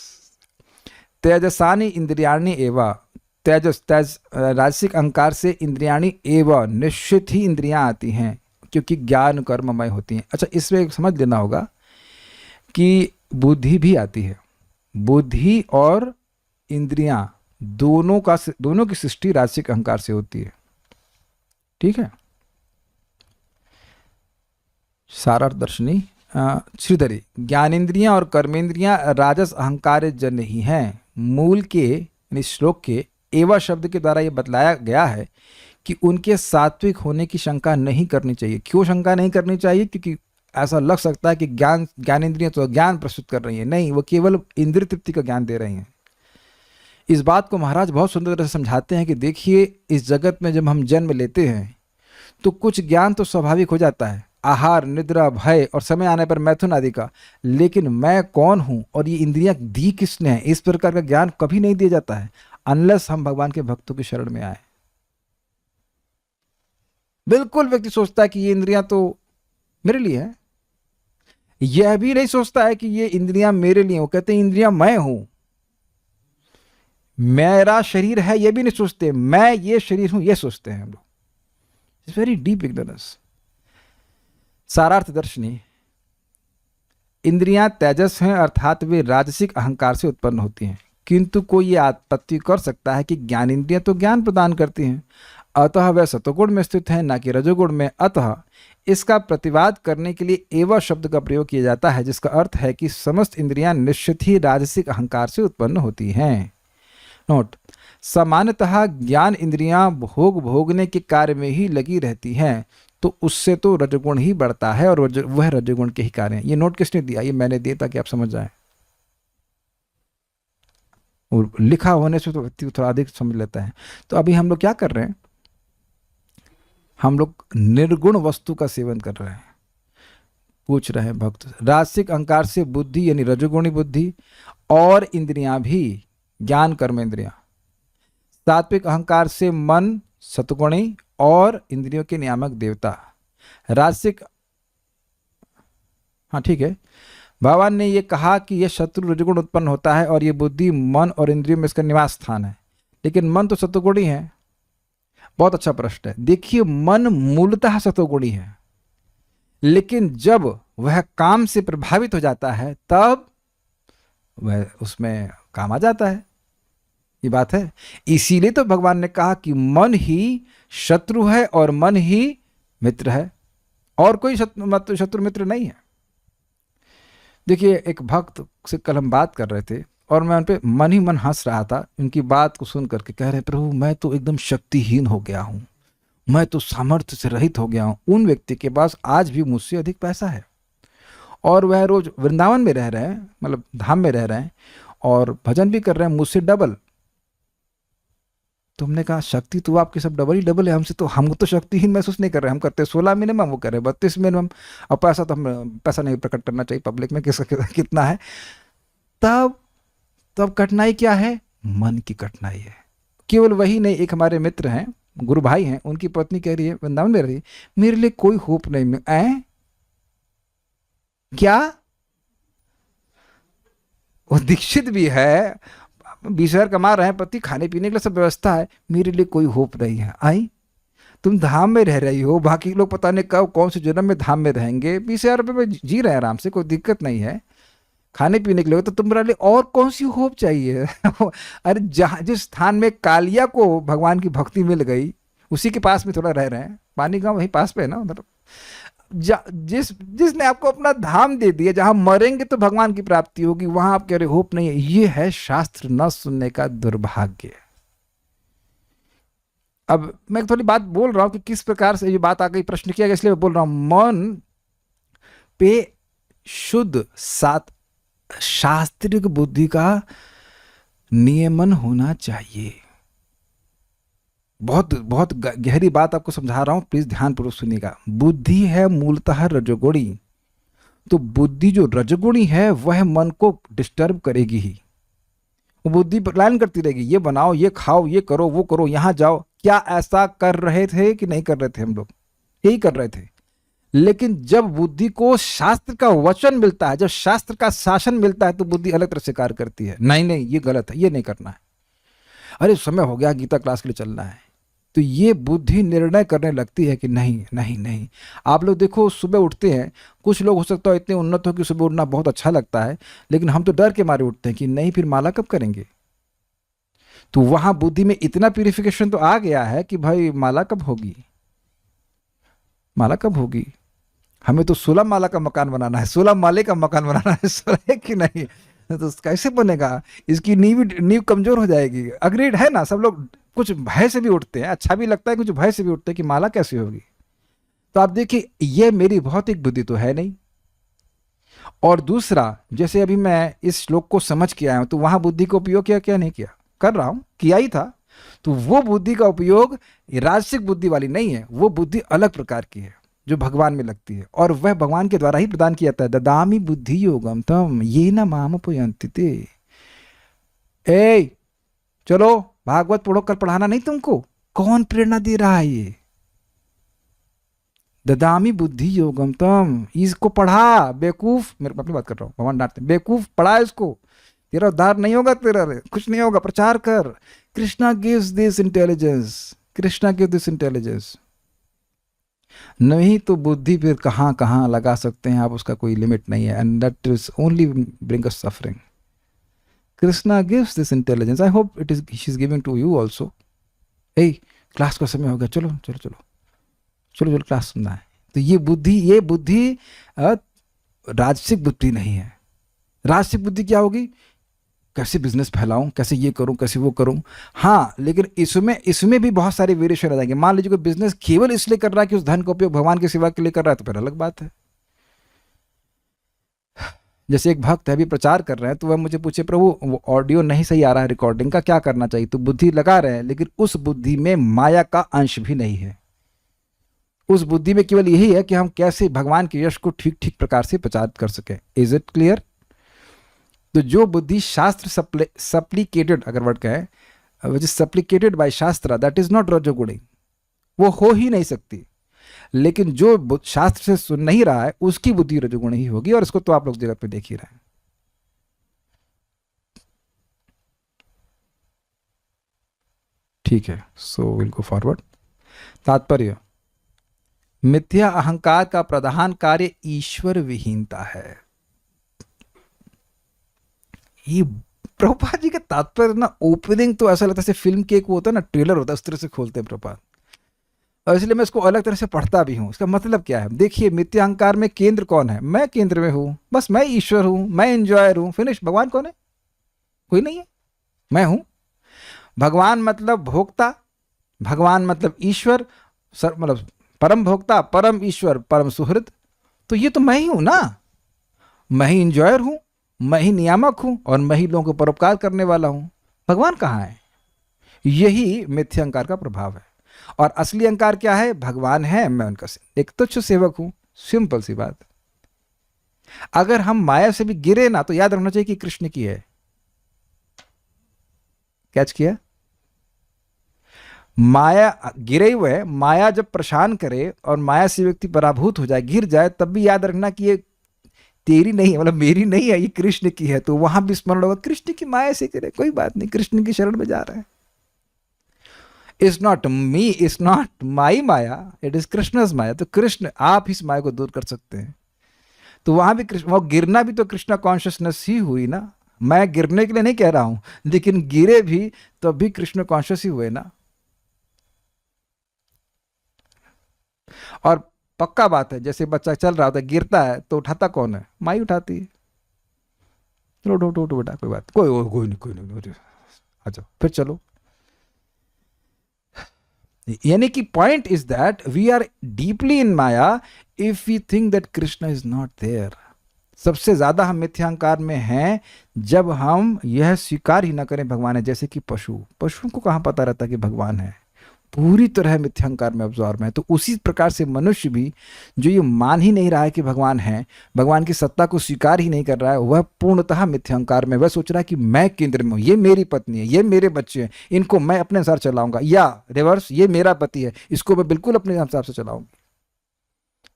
तेजसानी इंद्रियाणी एवं तेजस तेज राजसिक अहंकार से इंद्रियाणी एवं निश्चित ही इंद्रियां आती हैं क्योंकि ज्ञान कर्ममय होती हैं। अच्छा इसमें एक समझ लेना होगा कि बुद्धि भी आती है। बुद्धि और इंद्रियां दोनों की सृष्टि राजसिक अहंकार से होती है। ठीक है। सारार्थ दर्शनी श्रीधरी, ज्ञानेन्द्रियां और कर्मेंद्रियां राजस अहंकार जन्य ही हैं। मूल के यानी श्लोक के एवा शब्द के द्वारा यह बतलाया गया है कि उनके सात्विक होने की शंका नहीं करनी चाहिए। क्यों शंका नहीं करनी चाहिए? क्योंकि ऐसा लग सकता है कि ज्ञानेन्द्रियां तो ज्ञान प्रस्तुत कर रही हैं, नहीं, वो केवल इंद्रिय तृप्ति का ज्ञान दे रही हैं। इस बात को महाराज बहुत सुंदर तरह से समझाते हैं कि देखिए इस जगत में जब हम जन्म लेते हैं तो कुछ ज्ञान तो स्वाभाविक हो जाता है, आहार, निद्रा, भय और समय आने पर मैथुन आदि का, लेकिन मैं कौन हूं और ये इंद्रियां दी किसने है, इस प्रकार का ज्ञान कभी नहीं दिया जाता है अनलेस हम भगवान के भक्तों की शरण में आए। बिल्कुल व्यक्ति सोचता है कि ये इंद्रियां तो मेरे लिए है, यह भी नहीं सोचता है कि ये इंद्रियां मेरे लिए, वो कहते हैं इंद्रियां मैं हूं, मेरा शरीर है, ये भी नहीं सोचते, मैं ये शरीर हूं, ये सोचते हैं हम लोग। It's very deep ignorance. सारार्थ दर्शनी, इंद्रियां तेजस हैं अर्थात वे राजसिक अहंकार से उत्पन्न होती हैं, किंतु कोई ये आपत्ति कर सकता है कि ज्ञानेंद्रियां तो ज्ञान प्रदान करती हैं, अतः वह सतोगुण में स्थित है न कि रजोगुण में। अतः इसका प्रतिवाद करने के लिए एवं शब्द का प्रयोग किया जाता है, जिसका अर्थ है कि समस्त इंद्रियां निश्चित ही राजसिक अहंकार से उत्पन्न होती हैं। नोट, सामान्यतः ज्ञान इंद्रियां भोगने के कार्य में ही लगी रहती हैं, तो उससे तो रजोगुण ही बढ़ता है और वह रजोगुण के ही कार्य हैं। ये नोट किसने दिया? ये मैंने दिया ताकि आप समझ जाएं। और लिखा होने से तो व्यक्ति थोड़ा अधिक समझ लेता है। तो अभी हम लोग क्या कर रहे हैं? हम लोग निर्गुण वस्तु का सेवन कर रहे हैं। पूछ रहे हैं भक्त, राजसिक अहंकार से बुद्धि यानी रजोगुणी बुद्धि और इंद्रियां भी, ज्ञान कर्म इंद्रियां, सात्विक अहंकार से मन सतगुणी और इंद्रियों के नियामक देवता, राजसिक, हाँ ठीक है, भगवान ने ये कहा कि यह शत्रु रजगुण उत्पन्न होता है और ये बुद्धि मन और इंद्रियों में इसका निवास स्थान है, लेकिन मन तो सतोगुणी है। बहुत अच्छा प्रश्न है। देखिए मन मूलतः सतोगुणी है, लेकिन जब वह काम से प्रभावित हो जाता है तब वह उसमें काम आ जाता है। ये बात है। इसीलिए तो भगवान ने कहा कि मन ही शत्रु है और मन ही मित्र है, और कोई शत्रु मित्र नहीं है। देखिए एक भक्त से कल हम बात कर रहे थे और मैं उन पे मन ही मन हंस रहा था। उनकी बात को सुन करके कह रहे, प्रभु मैं तो एकदम शक्तिहीन हो गया हूं, मैं तो सामर्थ्य से रहित हो गया हूं। उन व्यक्ति के पास आज भी मुझसे अधिक पैसा है और वह रोज वृंदावन में रह रहे हैं, मतलब धाम में रह रहे हैं और भजन भी कर रहे हैं मुझसे डबल। तुमने कहा शक्ति तो आपकी सब डबल ही डबल है हमसे, तो हम तो शक्तिहीन महसूस नहीं कर रहे। हम करते 16 मिनिमम, वो कर रहे 32 मिनिमम। और पैसा तो हम पैसा नहीं प्रकट करना चाहिए पब्लिक में कितना है। तब कठिनाई क्या है? मन की कठिनाई है। केवल वही नहीं, एक हमारे मित्र हैं, गुरु भाई हैं, उनकी पत्नी कह रही है, वृंदावन में रही, मेरे लिए कोई होप नहीं है। क्या? वो दीक्षित भी है, 20,000 कमा रहे हैं, पति, खाने पीने के लिए सब व्यवस्था है, मेरे लिए कोई होप नहीं है। आई तुम धाम में रह रही हो, बाकी लोग पता नहीं कब कौन से जन्म में धाम में रहेंगे, 20,000 रुपये में जी रहे हैं आराम से, कोई दिक्कत नहीं है, खाने पीने के लिए, तो तुम्हारे लिए और कौन सी होप चाहिए? अरे जहाँ जिस स्थान में कालिया को भगवान की भक्ति मिल गई उसी के पास में थोड़ा रह रहे हैं। पानी गांव वहीं पास पे है ना उधर। जिसने आपको अपना धाम दे दिया, जहां मरेंगे तो भगवान की प्राप्ति होगी, वहां आप कह रहे होप नहीं है। ये है शास्त्र न सुनने का दुर्भाग्य। अब मैं थोड़ी बात बोल रहा हूं कि किस प्रकार से ये बात आ गई, प्रश्न किया गया, इसलिए मैं बोल रहा हूं। मन पे शुद्ध शास्त्रिक बुद्धि का नियमन होना चाहिए। बहुत बहुत गहरी बात आपको समझा रहा हूं, प्लीज ध्यानपूर्वक सुनिएगा। बुद्धि है मूलतः रजोगुणी, तो बुद्धि जो रजोगुणी है वह मन को डिस्टर्ब करेगी ही। वो बुद्धि प्लान करती रहेगी, ये बनाओ, ये खाओ, ये करो, वो करो, यहां जाओ। क्या ऐसा कर रहे थे कि नहीं कर रहे थे? हम लोग यही कर रहे थे। लेकिन जब बुद्धि को शास्त्र का वचन मिलता है, जब शास्त्र का शासन मिलता है, तो बुद्धि अलग तरह से कार्य करती है। नहीं नहीं, ये गलत है, ये नहीं करना है, अरे समय हो गया गीता क्लास के लिए चलना है। तो ये बुद्धि निर्णय करने लगती है कि नहीं नहीं नहीं। आप लोग देखो, सुबह उठते हैं, कुछ लोग हो सकता है इतने उन्नत हो कि सुबह उठना बहुत अच्छा लगता है, लेकिन हम तो डर के मारे उठते हैं कि नहीं फिर माला कब करेंगे। तो वहां बुद्धि में इतना प्यूरिफिकेशन तो आ गया है कि भाई माला कब होगी, माला कब होगी। हमें तो 16 माला का मकान बनाना है, 16 माले का मकान बनाना है, 16 कि नहीं। तो कैसे बनेगा, इसकी नींव कमजोर हो जाएगी। अग्रीड है ना। सब लोग कुछ भय से भी उठते हैं, अच्छा भी लगता है, कुछ भय से भी उठते हैं कि माला कैसे होगी। तो आप देखिए, ये मेरी भौतिक बुद्धि तो है नहीं। और दूसरा, जैसे अभी मैं इस श्लोक को समझ के आया हूं, तो वहां बुद्धि का उपयोग किया क्या नहीं किया, कर रहा हूं, किया ही था। तो वो बुद्धि का उपयोग राजसिक बुद्धि वाली नहीं है, वो बुद्धि अलग प्रकार की है जो भगवान में लगती है, और वह भगवान के द्वारा ही प्रदान किया जाता है। ददामी बुद्धि योगम तम ये न माम उपयंति ते। ए चलो भागवत पढ़ो, कल पढ़ाना नहीं तुमको। कौन प्रेरणा दे रहा है ये? ददामी बुद्धि योगम तम, इसको पढ़ा बेवकूफ। मेरे अपनी बात कर रहा हूँ, भगवान डांटते हैं, बेवकूफ पढ़ा इसको, तेरा उद्धार नहीं होगा, तेरा कुछ नहीं होगा, प्रचार कर। Krishna gives this intelligence, Krishna gives this intelligence. नहीं तो बुद्धि फिर कहाँ कहाँ लगा सकते हैं आप, उसका कोई लिमिट नहीं है, and that is only bring us suffering. Krishna gives this intelligence, I hope it is she is giving to you also. A class का समय हो गया, चलो चलो चलो चलो चलो क्लास सुनना है। तो ये बुद्धि राजसिक बुद्धि नहीं है। राजसिक बुद्धि क्या होगी, कैसे बिजनेस फैलाऊं, कैसे ये करूं, कैसे वो करूं। हाँ, लेकिन इसमें भी बहुत सारे वेरिएशन आ जाएंगे। मान लीजिए कोई बिजनेस केवल इसलिए कर रहा है कि उस धन का उपयोग भगवान की सेवा के लिए कर रहा है, तो फिर अलग बात है। जैसे एक भक्त है, अभी प्रचार कर रहे हैं, तो वह मुझे पूछे, प्रभु वो ऑडियो नहीं सही आ रहा है, रिकॉर्डिंग का क्या करना चाहिए। तो बुद्धि लगा रहे हैं, लेकिन उस बुद्धि में माया का अंश भी नहीं है। उस बुद्धि में केवल यही है कि हम कैसे भगवान के यश को ठीक ठीक प्रकार से प्रचार कर सकें। Is it clear? तो जो बुद्धि शास्त्र सप्लीकेटेड, अगर वर्ड कहें, विच इज सप्लीकेटेड बाय शास्त्र, दैट इज नॉट रजोगुणी, वो हो ही नहीं सकती। लेकिन जो शास्त्र से सुन नहीं रहा है, उसकी बुद्धि रजोगुणी ही होगी, और इसको तो आप लोग जगत में देख ही रहे हैं। ठीक है, सो विल गो फॉरवर्ड। तात्पर्य, मिथ्या अहंकार का प्रधान कार्य ईश्वर विहीनता है। ये प्रभुपाद जी का तात्पर्य ना, ओपनिंग तो ऐसा लगता है फिल्म के एक वो होता है ना, ट्रेलर होता है, उस तरह से खोलते हैं प्रभुपाद, और इसलिए मैं इसको अलग तरह से पढ़ता भी हूं। इसका मतलब क्या है, देखिए, मिथ्या अहंकार में केंद्र कौन है? मैं केंद्र में हूं, बस मैं ईश्वर हूं, मैं एंजॉयर हूं, फिनिश। भगवान कौन है? कोई नहीं है, मैं हूं। भगवान मतलब भोक्ता, भगवान मतलब ईश्वर, मतलब परम भोक्ता, परम ईश्वर, परम सुहृद। तो ये तो मैं ही हूं ना, मैं ही इंजॉयर हूं, मैं ही नियामक हूं, और मैं ही लोगों को परोपकार करने वाला हूं। भगवान कहाँ है? यही मिथ्या अहंकार का प्रभाव है। और असली अहंकार क्या है? भगवान है, मैं उनका एक तुच्छ सेवक हूं। सिंपल सी बात। अगर हम माया से भी गिरे ना, तो याद रखना चाहिए कि कृष्ण की है। कैच किया? माया गिरे हुए है, माया जब परेशान करे और माया से व्यक्ति पराभूत हो जाए, गिर जाए, तब भी याद रखना कि ये तेरी नहीं है, मतलब मेरी नहीं है, ये कृष्ण की है। तो वहां भी स्मरण होगा, कृष्ण की माया से गिरे, कोई बात नहीं, कृष्ण की शरण में जा रहे हैं। It's not me, it's not my maya, it is Krishna's maya. तो कृष्ण, आप इस माया को दूर कर सकते हैं। तो वहां भी कृष्ण, वो गिरना भी तो कृष्णा कॉन्शियसनेस ही हुई ना। मैं गिरने के लिए नहीं कह रहा हूं, लेकिन गिरे भी तो भी कृष्ण कॉन्शियस ही हुए ना। और पक्का बात है, जैसे बच्चा चल रहा होता है, गिरता है, तो उठाता कौन है? माई उठाती है। चलो उठो उठो उठो बेटा, कोई बात, कोई नहीं, कोई नहीं, आ जाओ, फिर चलो। यानी कि point is that we are deeply in maya if we think that Krishna is not there. सबसे ज्यादा हम मिथ्यांकार में हैं जब हम यह स्वीकार ही ना करें भगवान है। जैसे कि पशु को कहां पता रहता कि भगवान है? पूरी तरह मिथ्यांकार में अब्जॉर्व है। तो उसी प्रकार से मनुष्य भी जो ये मान ही नहीं रहा है कि भगवान है, भगवान की सत्ता को स्वीकार ही नहीं कर रहा है, वह पूर्णतः मिथ्यांकार में। वह सोच रहा है कि मैं केंद्र में हूँ, ये मेरी पत्नी है, ये मेरे बच्चे हैं, इनको मैं अपने अनुसार चलाऊंगा, या रिवर्स, ये मेरा पति है, इसको मैं बिल्कुल अपने हिसाब से चलाऊंगी,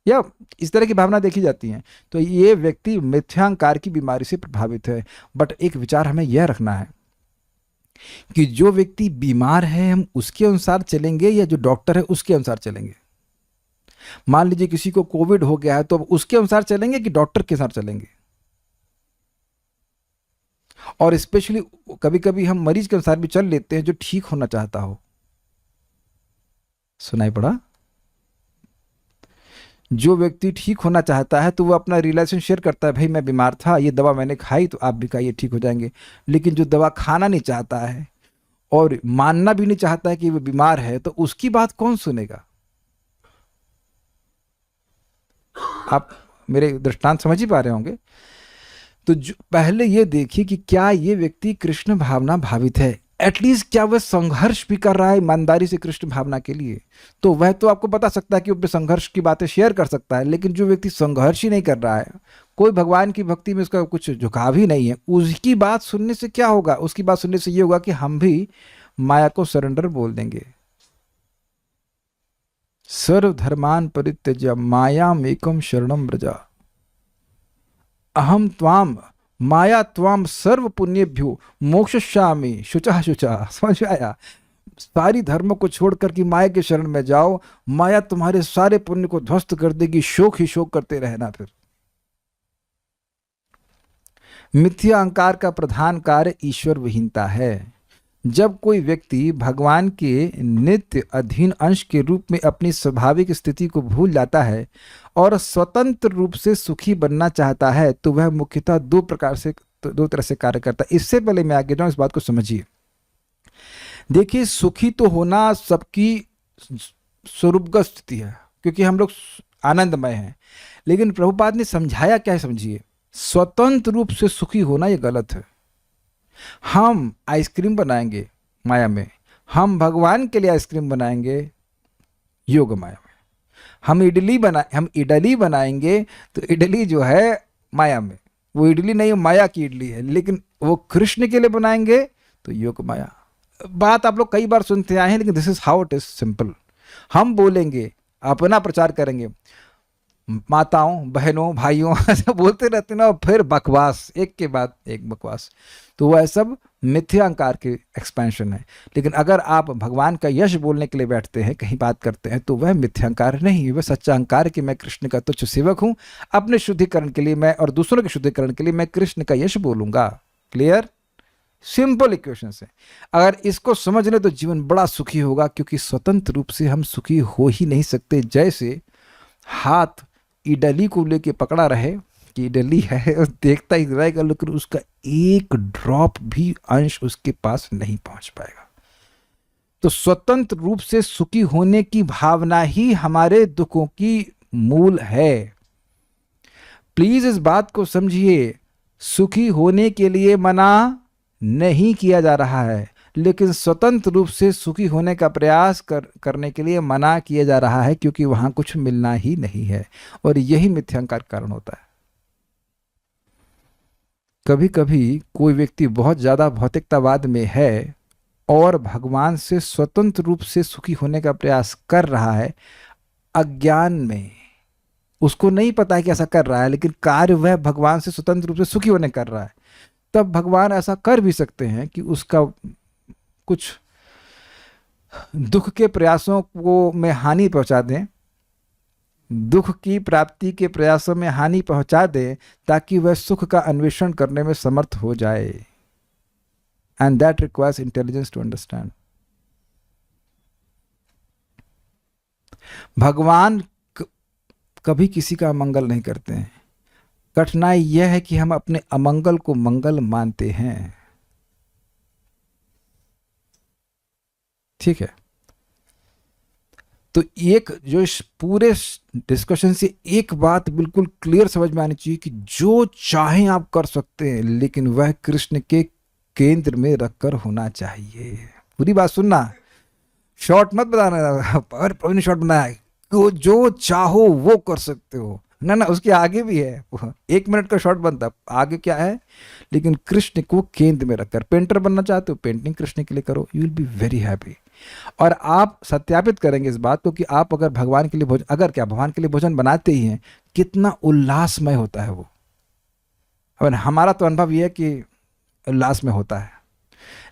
या इस तरह की भावना देखी जाती है। तो ये व्यक्ति मिथ्यांकार की बीमारी से प्रभावित है। बट एक विचार हमें यह रखना है कि जो व्यक्ति बीमार है हम उसके अनुसार चलेंगे या जो डॉक्टर है उसके अनुसार चलेंगे। मान लीजिए किसी को कोविड हो गया है तो अब उसके अनुसार चलेंगे कि डॉक्टर के अनुसार चलेंगे। और स्पेशली कभी कभी हम मरीज के अनुसार भी चल लेते हैं जो ठीक होना चाहता हो। सुनाई पड़ा? जो व्यक्ति ठीक होना चाहता है तो वो अपना रिलेशन शेयर करता है, भाई मैं बीमार था, ये दवा मैंने खाई तो आप भी खाइए, ठीक हो जाएंगे। लेकिन जो दवा खाना नहीं चाहता है और मानना भी नहीं चाहता है कि वो बीमार है, तो उसकी बात कौन सुनेगा? आप मेरे दृष्टांत समझ ही पा रहे होंगे। तो पहले ये देखिए कि क्या ये व्यक्ति कृष्ण भावना भावित है, एटलीस्ट क्या वह संघर्ष भी कर रहा है ईमानदारी से कृष्ण भावना के लिए। तो वह तो आपको बता सकता है कि वो संघर्ष की बातें शेयर कर सकता है। लेकिन जो व्यक्ति संघर्ष ही नहीं कर रहा है, कोई भगवान की भक्ति में उसका कुछ झुकाव ही नहीं है, उसकी बात सुनने से क्या होगा? उसकी बात सुनने से ये होगा कि हम भी माया को सरेंडर बोल देंगे। सर्व धर्मान परित्यज्य मायाम एकम शरणम व्रजा अहम त्वाम माया त्वाम सर्व पुण्यभ्यो मोक्षश्यामि शुचा शुचा। समझ में आया? सारी धर्म को छोड़कर कि माया के शरण में जाओ, माया तुम्हारे सारे पुण्य को ध्वस्त कर देगी, शोक ही शोक करते रहना। फिर मिथ्या अहंकार का प्रधान कार्य ईश्वर विहीनता है। जब कोई व्यक्ति भगवान के नित्य अधीन अंश के रूप में अपनी स्वाभाविक स्थिति को भूल जाता है और स्वतंत्र रूप से सुखी बनना चाहता है, तो वह मुख्यतः दो तरह से कार्य करता है। इससे पहले मैं आगे जाऊं, इस बात को समझिए। देखिए, सुखी तो होना सबकी स्वरूपगत स्थिति है, क्योंकि हम लोग आनंदमय हैं। लेकिन प्रभुपाद ने समझाया क्या है, समझिए। स्वतंत्र रूप से सुखी होना यह गलत है। हम आइसक्रीम बनाएंगे माया में, हम भगवान के लिए आइसक्रीम बनाएंगे योग माया में। हम इडली बनाएंगे तो इडली जो है माया में, वो इडली नहीं, माया की इडली है। लेकिन वो कृष्ण के लिए बनाएंगे तो योग माया। बात आप लोग कई बार सुनते आए हैं, लेकिन this is how it is simple. हम बोलेंगे, अपना प्रचार करेंगे, माताओं बहनों भाइयों ऐसा बोलते रहते ना, और फिर बकवास, एक के बाद एक बकवास। तो वह सब मिथ्या अहंकार के एक्सपेंशन है। लेकिन अगर आप भगवान का यश बोलने के लिए बैठते हैं, कहीं बात करते हैं, तो वह मिथ्या अहंकार नहीं, वह सच्चा अहंकार कि मैं कृष्ण का तुच्छ सेवक हूं, अपने शुद्धिकरण के लिए मैं और दूसरों के शुद्धिकरण के लिए मैं कृष्ण का यश बोलूंगा। क्लियर? सिंपल इक्वेशन है। अगर इसको समझ लें तो जीवन बड़ा सुखी होगा, क्योंकि स्वतंत्र रूप से हम सुखी हो ही नहीं सकते। जैसे हाथ इडली को लेके पकड़ा रहे कि इडली है और देखता ही रहेगा, लेकिन उसका एक ड्रॉप भी अंश उसके पास नहीं पहुंच पाएगा। तो स्वतंत्र रूप से सुखी होने की भावना ही हमारे दुखों की मूल है। प्लीज इस बात को समझिए, सुखी होने के लिए मना नहीं किया जा रहा है, लेकिन स्वतंत्र रूप से सुखी होने का प्रयास करने के लिए मना किया जा रहा है, क्योंकि वहां कुछ मिलना ही नहीं है। और यही मिथ्यांकार कारण होता है। कभी कभी कोई व्यक्ति बहुत ज्यादा भौतिकतावाद में है और भगवान से स्वतंत्र रूप से सुखी होने का प्रयास कर रहा है, अज्ञान में। उसको नहीं पता है कि ऐसा कर रहा है, लेकिन कार्य वह भगवान से स्वतंत्र रूप से सुखी होने कर रहा है। तब भगवान ऐसा कर भी सकते हैं कि उसका कुछ दुख के प्रयासों को में हानि पहुंचा दें, दुख की प्राप्ति के प्रयासों में हानि पहुंचा दें, ताकि वह सुख का अन्वेषण करने में समर्थ हो जाए। And that requires intelligence to understand. भगवान कभी किसी का अमंगल नहीं करते हैं। कठिनाई यह है कि हम अपने अमंगल को मंगल मानते हैं। ठीक है? तो एक जो इस पूरे डिस्कशन से एक बात बिल्कुल क्लियर समझ में आनी चाहिए कि जो चाहें आप कर सकते हैं, लेकिन वह कृष्ण के केंद्र में रखकर होना चाहिए। पूरी बात सुनना। शॉर्ट मत बनाना, पर प्रभु ने शॉर्ट बनाया है, तो जो चाहो वो कर सकते हो। ना ना, उसके आगे भी है, 1 मिनट का शॉर्ट बनता, आगे क्या है, लेकिन कृष्ण को केंद्र में रखकर। पेंटर बनना चाहते हो, पेंटिंग कृष्ण के लिए करो, you will be very happy. और आप सत्यापित करेंगे इस बात को कि आप अगर भगवान के लिए भोजन, अगर क्या भगवान के लिए भोजन बनाते ही हैं, कितना उल्लासमय होता है वो। और हमारा तो अनुभव ये है कि उल्लास में होता है,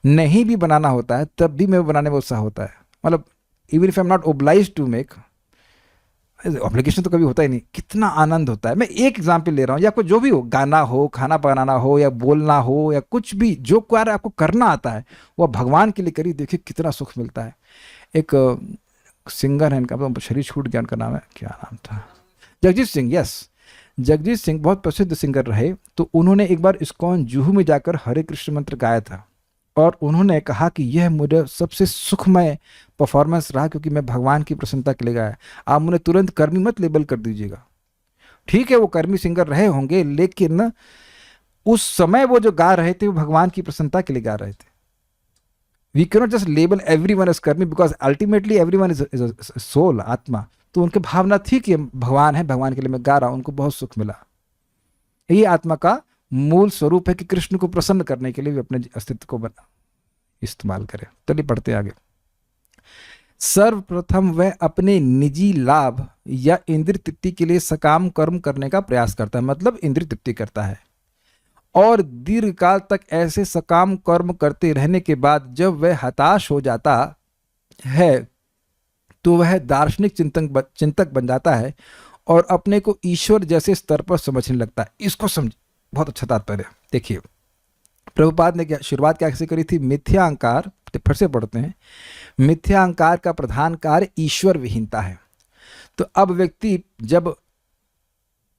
नहीं भी बनाना होता है तब भी मैं बनाने में उत्साह होता है। मतलब even if I am not oblige to make, obligation तो कभी होता ही नहीं, कितना आनंद होता है। मैं एक एग्जाम्पल ले रहा हूँ, या कोई जो भी हो, गाना हो, खाना बनाना हो, या बोलना हो, या कुछ भी जो कार्य आपको करना आता है वह भगवान के लिए करिए, देखिए कितना सुख मिलता है। एक सिंगर है, इनका तो शरीर छूट गया, उनका नाम है, क्या नाम था, जगजीत सिंह, यस, जगजीत सिंह बहुत प्रसिद्ध सिंगर रहे। तो उन्होंने एक बार इस्कॉन जुहू में जाकर हरे कृष्ण मंत्र गाया था, और उन्होंने कहा कि यह मुझे सबसे सुखमय परफॉर्मेंस रहा, क्योंकि मैं भगवान की प्रसन्नता के लिए गाया। आप मुझे तुरंत कर्मी मत लेबल कर दीजिएगा, ठीक है वो कर्मी सिंगर रहे होंगे, लेकिन उस समय वो जो गा रहे थे वो भगवान की प्रसन्नता के लिए गा रहे थे। We cannot just label everyone as karmi, because ultimately everyone is soul, atma. तो उनकी भावना थी कि भगवान है, भगवान के लिए मैं गा रहा हूं, उनको बहुत सुख मिला। यही आत्मा का मूल स्वरूप है कि कृष्ण को प्रसन्न करने के लिए भी अपने अस्तित्व को बना इस्तेमाल करें। चलिए पढ़ते हैं आगे। सर्वप्रथम वह अपने निजी लाभ या इंद्रिय तृप्ति के लिए सकाम कर्म करने का प्रयास करता है, मतलब इंद्रिय तृप्ति करता है, और दीर्घकाल तक ऐसे सकाम कर्म करते रहने के बाद जब वह हताश हो जाता है तो वह दार्शनिक चिंतक बन जाता है और अपने को ईश्वर जैसे स्तर पर समझने लगता है। इसको समझ, बहुत अच्छा तात्पर्य। देखिए प्रभुपाद ने क्या शुरुआत कैसे करी थी, मिथ्या अहंकार, फिर से पढ़ते हैं, मिथ्या अहंकार का प्रधान कार्य ईश्वर विहीनता है। तो अब व्यक्ति जब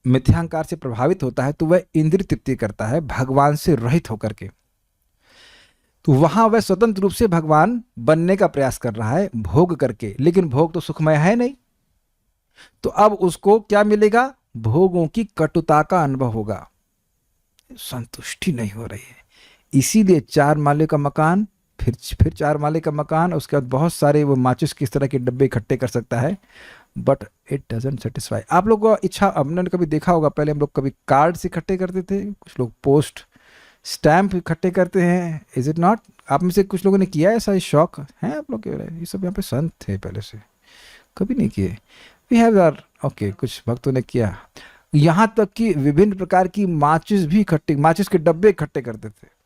मिथ्यांकार से प्रभावित होता है तो वह इंद्रिय तृप्ति करता है भगवान से रहित होकर के। तो वहां वह स्वतंत्र रूप से भगवान बनने का प्रयास कर रहा है भोग करके, लेकिन भोग तो सुखमय है नहीं। तो अब उसको क्या मिलेगा, भोगों की कटुता का अनुभव होगा, संतुष्टि नहीं हो रही है। इसीलिए 4 माले का मकान, फिर 4 माले का मकान, उसके बाद बहुत सारे वो माचिस किस तरह के डब्बे इकट्ठे कर सकता है, बट इट डजंट सेटिस्फाई। आप लोग को इच्छा, हमने कभी देखा होगा, पहले हम लोग कभी कार्ड से इकट्ठे करते थे, कुछ लोग पोस्ट स्टैम्प इकट्ठे करते हैं, इज इट नॉट? आप में से कुछ लोगों ने किया है ऐसा, शौक है आप लोग के? ये सब यहाँ पे संत थे पहले से, कभी नहीं किए। वी हैव आवर, ओके, कुछ भक्तों ने किया। यहाँ तक कि विभिन्न प्रकार की माचिस भी इकट्ठे, माचिस के डब्बे इकट्ठे करते थे।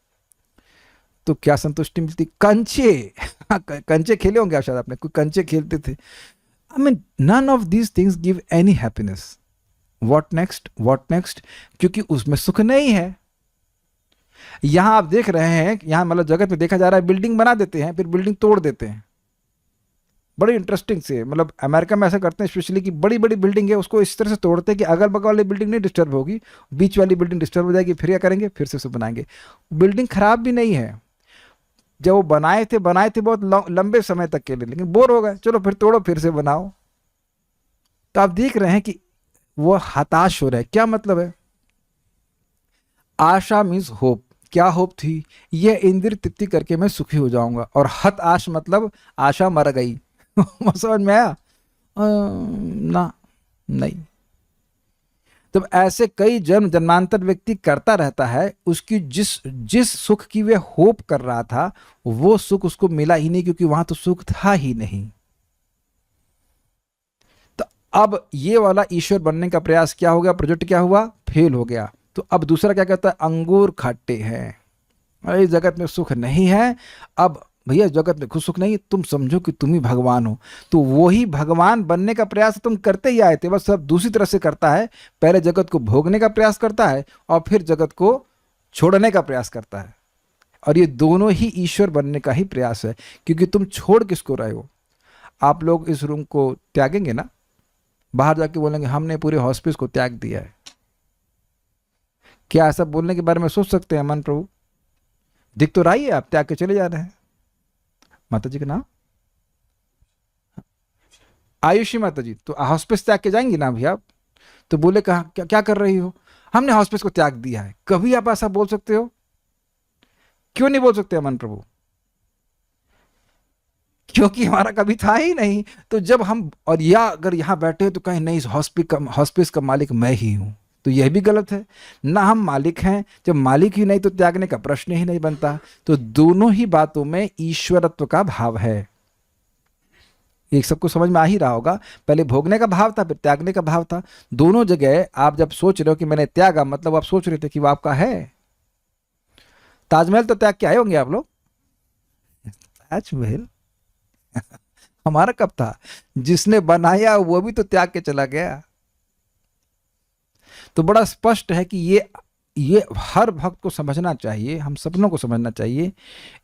तो क्या संतुष्टि मिलती? कंचे कंचे खेले होंगे आप, शायद आपने कोई कंचे खेलते थे। I mean none of these things give any happiness. What next, what next, क्योंकि उसमें सुख नहीं है। यहां आप देख रहे हैं, यहां मतलब जगत में देखा जा रहा है, बिल्डिंग बना देते हैं फिर बिल्डिंग तोड़ देते हैं। बड़ी इंटरेस्टिंग से, मतलब अमेरिका में ऐसा करते हैं स्पेशली, कि बड़ी बड़ी बिल्डिंग है उसको इस तरह से तोड़ते हैं कि अगल बगल वाली बिल्डिंग नहीं डिस्टर्ब होगी, बीच वाली बिल्डिंग डिस्टर्ब हो जाएगी, फिर क्या करेंगे, फिर से उसे बनाएंगे। बिल्डिंग खराब भी नहीं है, जब वो बनाए थे बहुत लंबे समय तक के लिए, लेकिन बोर हो गए, चलो फिर तोड़ो फिर से बनाओ। तो आप देख रहे हैं कि वो हताश हो रहे हैं। क्या मतलब है? आशा मीन्स होप। क्या होप थी? यह इंद्रिय तृप्ति करके मैं सुखी हो जाऊंगा, और हत आश मतलब आशा मर गई। समझ में आया? ना, नहीं। तब ऐसे कई जन्म जन्मांतर व्यक्ति करता रहता है, उसकी जिस सुख की वह होप कर रहा था वो सुख उसको मिला ही नहीं, क्योंकि वहां तो सुख था ही नहीं। तो अब ये वाला ईश्वर बनने का प्रयास क्या हो गया, प्रोजेक्ट क्या हुआ, फेल हो गया। तो अब दूसरा क्या कहता है, अंगूर खट्टे हैं, अरे जगत में सुख नहीं है। अब भैया जगत में खुद सुख नहीं, तुम समझो कि तुम ही भगवान हो। तो वही भगवान बनने का प्रयास तुम करते ही आए थे, बस सब दूसरी तरह से करता है। पहले जगत को भोगने का प्रयास करता है और फिर जगत को छोड़ने का प्रयास करता है। और ये दोनों ही ईश्वर बनने का ही प्रयास है, क्योंकि तुम छोड़ किसको रहे हो? आप लोग इस रूम को त्यागेंगे ना, बाहर जाके बोलेंगे हमने पूरे हॉस्पिस को त्याग दिया है। क्या ऐसा बोलने के बारे में सोच सकते हैं अमन प्रभु? दिख तो रही है आप त्याग के चले जा रहे हैं। माता जी का नाम आयुषी माता जी, तो हॉस्पिस त्याग के जाएंगी ना भैया आप? तो बोले कहा क्या कर रही हो, हमने हॉस्पिस को त्याग दिया है। कभी आप ऐसा बोल सकते हो? क्यों नहीं बोल सकते अमन प्रभु? क्योंकि हमारा कभी था ही नहीं। तो जब हम, और या अगर यहाँ बैठे तो कहीं नहीं, इस हॉस्पिस का मालिक मैं ही हूँ, तो यह भी गलत है। ना हम मालिक हैं, जब मालिक ही नहीं तो त्यागने का प्रश्न ही नहीं बनता। तो दोनों ही बातों में ईश्वरत्व का भाव है। एक सबको समझ में आ ही रहा होगा, पहले भोगने का भाव था, फिर त्यागने का भाव था। दोनों जगह आप जब सोच रहे हो कि मैंने त्यागा, मतलब आप सोच रहे थे कि वो आपका है। ताजमहल तो त्याग के आए होंगे आप लोग। ताजमहल हमारा कब था? जिसने बनाया वो भी तो त्याग के चला गया। तो बड़ा स्पष्ट है कि ये हर भक्त को समझना चाहिए, हम सपनों को समझना चाहिए।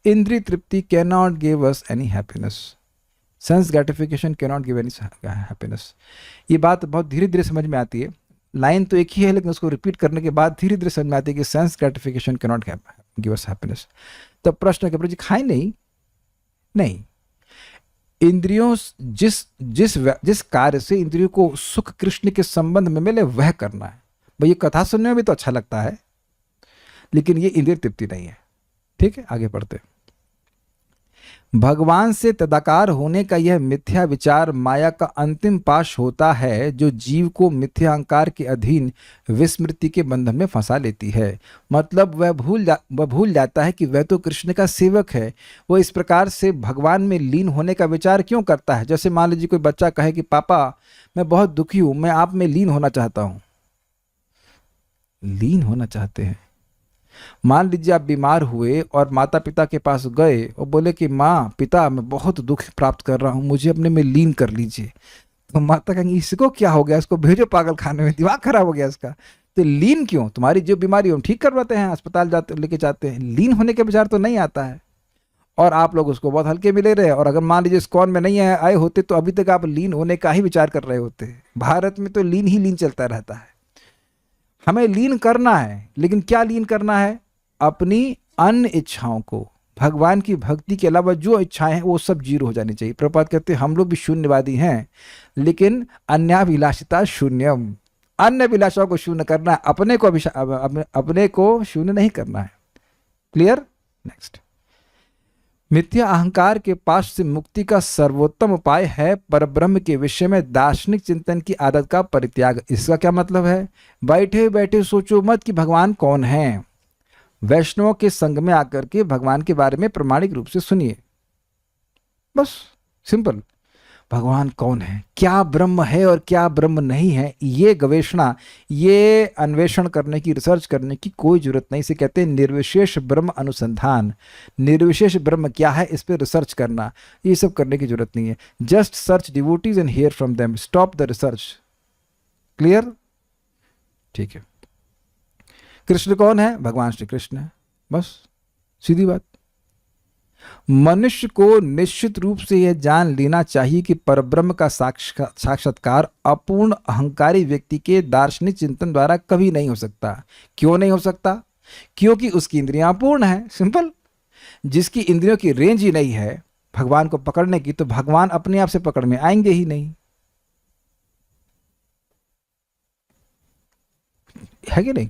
Indriya tripti can not give us any happiness, sense gratification can not give any happiness. ये बात बहुत धीरे धीरे समझ में आती है। लाइन तो एक ही है, लेकिन उसको रिपीट करने के बाद धीरे धीरे समझ में आती है कि sense gratification can not give us happiness. तब प्रश्न है कि प्रभु जी खाए नहीं? नहीं, इंद्रियों जिस कार्य से इंद्रियों को सुख कृष्ण के संबंध में मिले वह करना है। भाई ये कथा सुनने में भी तो अच्छा लगता है, लेकिन ये इंद्रिय तृप्ति नहीं है। ठीक है, आगे पढ़ते। भगवान से तदाकार होने का यह मिथ्या विचार माया का अंतिम पाश होता है, जो जीव को मिथ्या अहंकार के अधीन विस्मृति के बंधन में फंसा लेती है। मतलब वह भूल जाता है कि वह तो कृष्ण का सेवक है। वह इस प्रकार से भगवान में लीन होने का विचार क्यों करता है? जैसे मान लीजिए कोई बच्चा कहे कि पापा मैं बहुत दुखी हूं, मैं आप में लीन होना चाहता हूं। लीन होना चाहते हैं? मान लीजिए आप बीमार हुए और माता पिता के पास गए और बोले कि माँ पिता मैं बहुत दुख प्राप्त कर रहा हूँ, मुझे अपने में लीन कर लीजिए। तो माता कहेंगी इसको क्या हो गया, इसको भेजो पागल खाने में, दिमाग खराब हो गया इसका। तो लीन क्यों? तुम्हारी जो बीमारी हम ठीक करवाते हैं, अस्पताल जाते लेके जाते हैं, लीन होने के विचार तो नहीं आता है। और आप लोग उसको बहुत हल्के में ले रहे हैं। और अगर मान लीजिए इस्कॉन में नहीं आए होते तो अभी तक आप लीन होने का ही विचार कर रहे होते। भारत में तो लीन ही लीन चलता रहता है। हमें लीन करना है, लेकिन क्या लीन करना है? अपनी अन्य इच्छाओं को, भगवान की भक्ति के अलावा जो इच्छाएं हैं वो सब जीरो हो जानी चाहिए। प्रभुपाद कहते हैं हम लोग भी शून्यवादी हैं, लेकिन अन्याभिलाषिता शून्यम। अन्य अभिलाषाओं को शून्य करना है, अपने को शून्य नहीं करना है। क्लियर? नेक्स्ट। मिथ्या अहंकार के पास से मुक्ति का सर्वोत्तम उपाय है परब्रह्म के विषय में दार्शनिक चिंतन की आदत का परित्याग। इसका क्या मतलब है? बैठे बैठे सोचो मत कि भगवान कौन है। वैष्णवों के संग में आकर के भगवान के बारे में प्रमाणिक रूप से सुनिए, बस सिंपल। भगवान कौन है, क्या ब्रह्म है और क्या ब्रह्म नहीं है, ये गवेषणा, ये अन्वेषण करने की, रिसर्च करने की कोई जरूरत नहीं। इसे कहते हैं निर्विशेष ब्रह्म अनुसंधान। निर्विशेष ब्रह्म क्या है, इस पर रिसर्च करना, ये सब करने की जरूरत नहीं है। Just search devotees and here from them, stop the research. Clear? ठीक है। कृष्ण कौन है? भगवान श्री कृष्ण है, बस सीधी बात। मनुष्य को निश्चित रूप से यह जान लेना चाहिए कि परब्रह्म का साक्षात्कार अपूर्ण अहंकारी व्यक्ति के दार्शनिक चिंतन द्वारा कभी नहीं हो सकता। क्यों नहीं हो सकता? क्योंकि उसकी इंद्रियां अपूर्ण है, सिंपल। जिसकी इंद्रियों की रेंज ही नहीं है भगवान को पकड़ने की, तो भगवान अपने आप से पकड़ में आएंगे ही नहीं, है कि नहीं?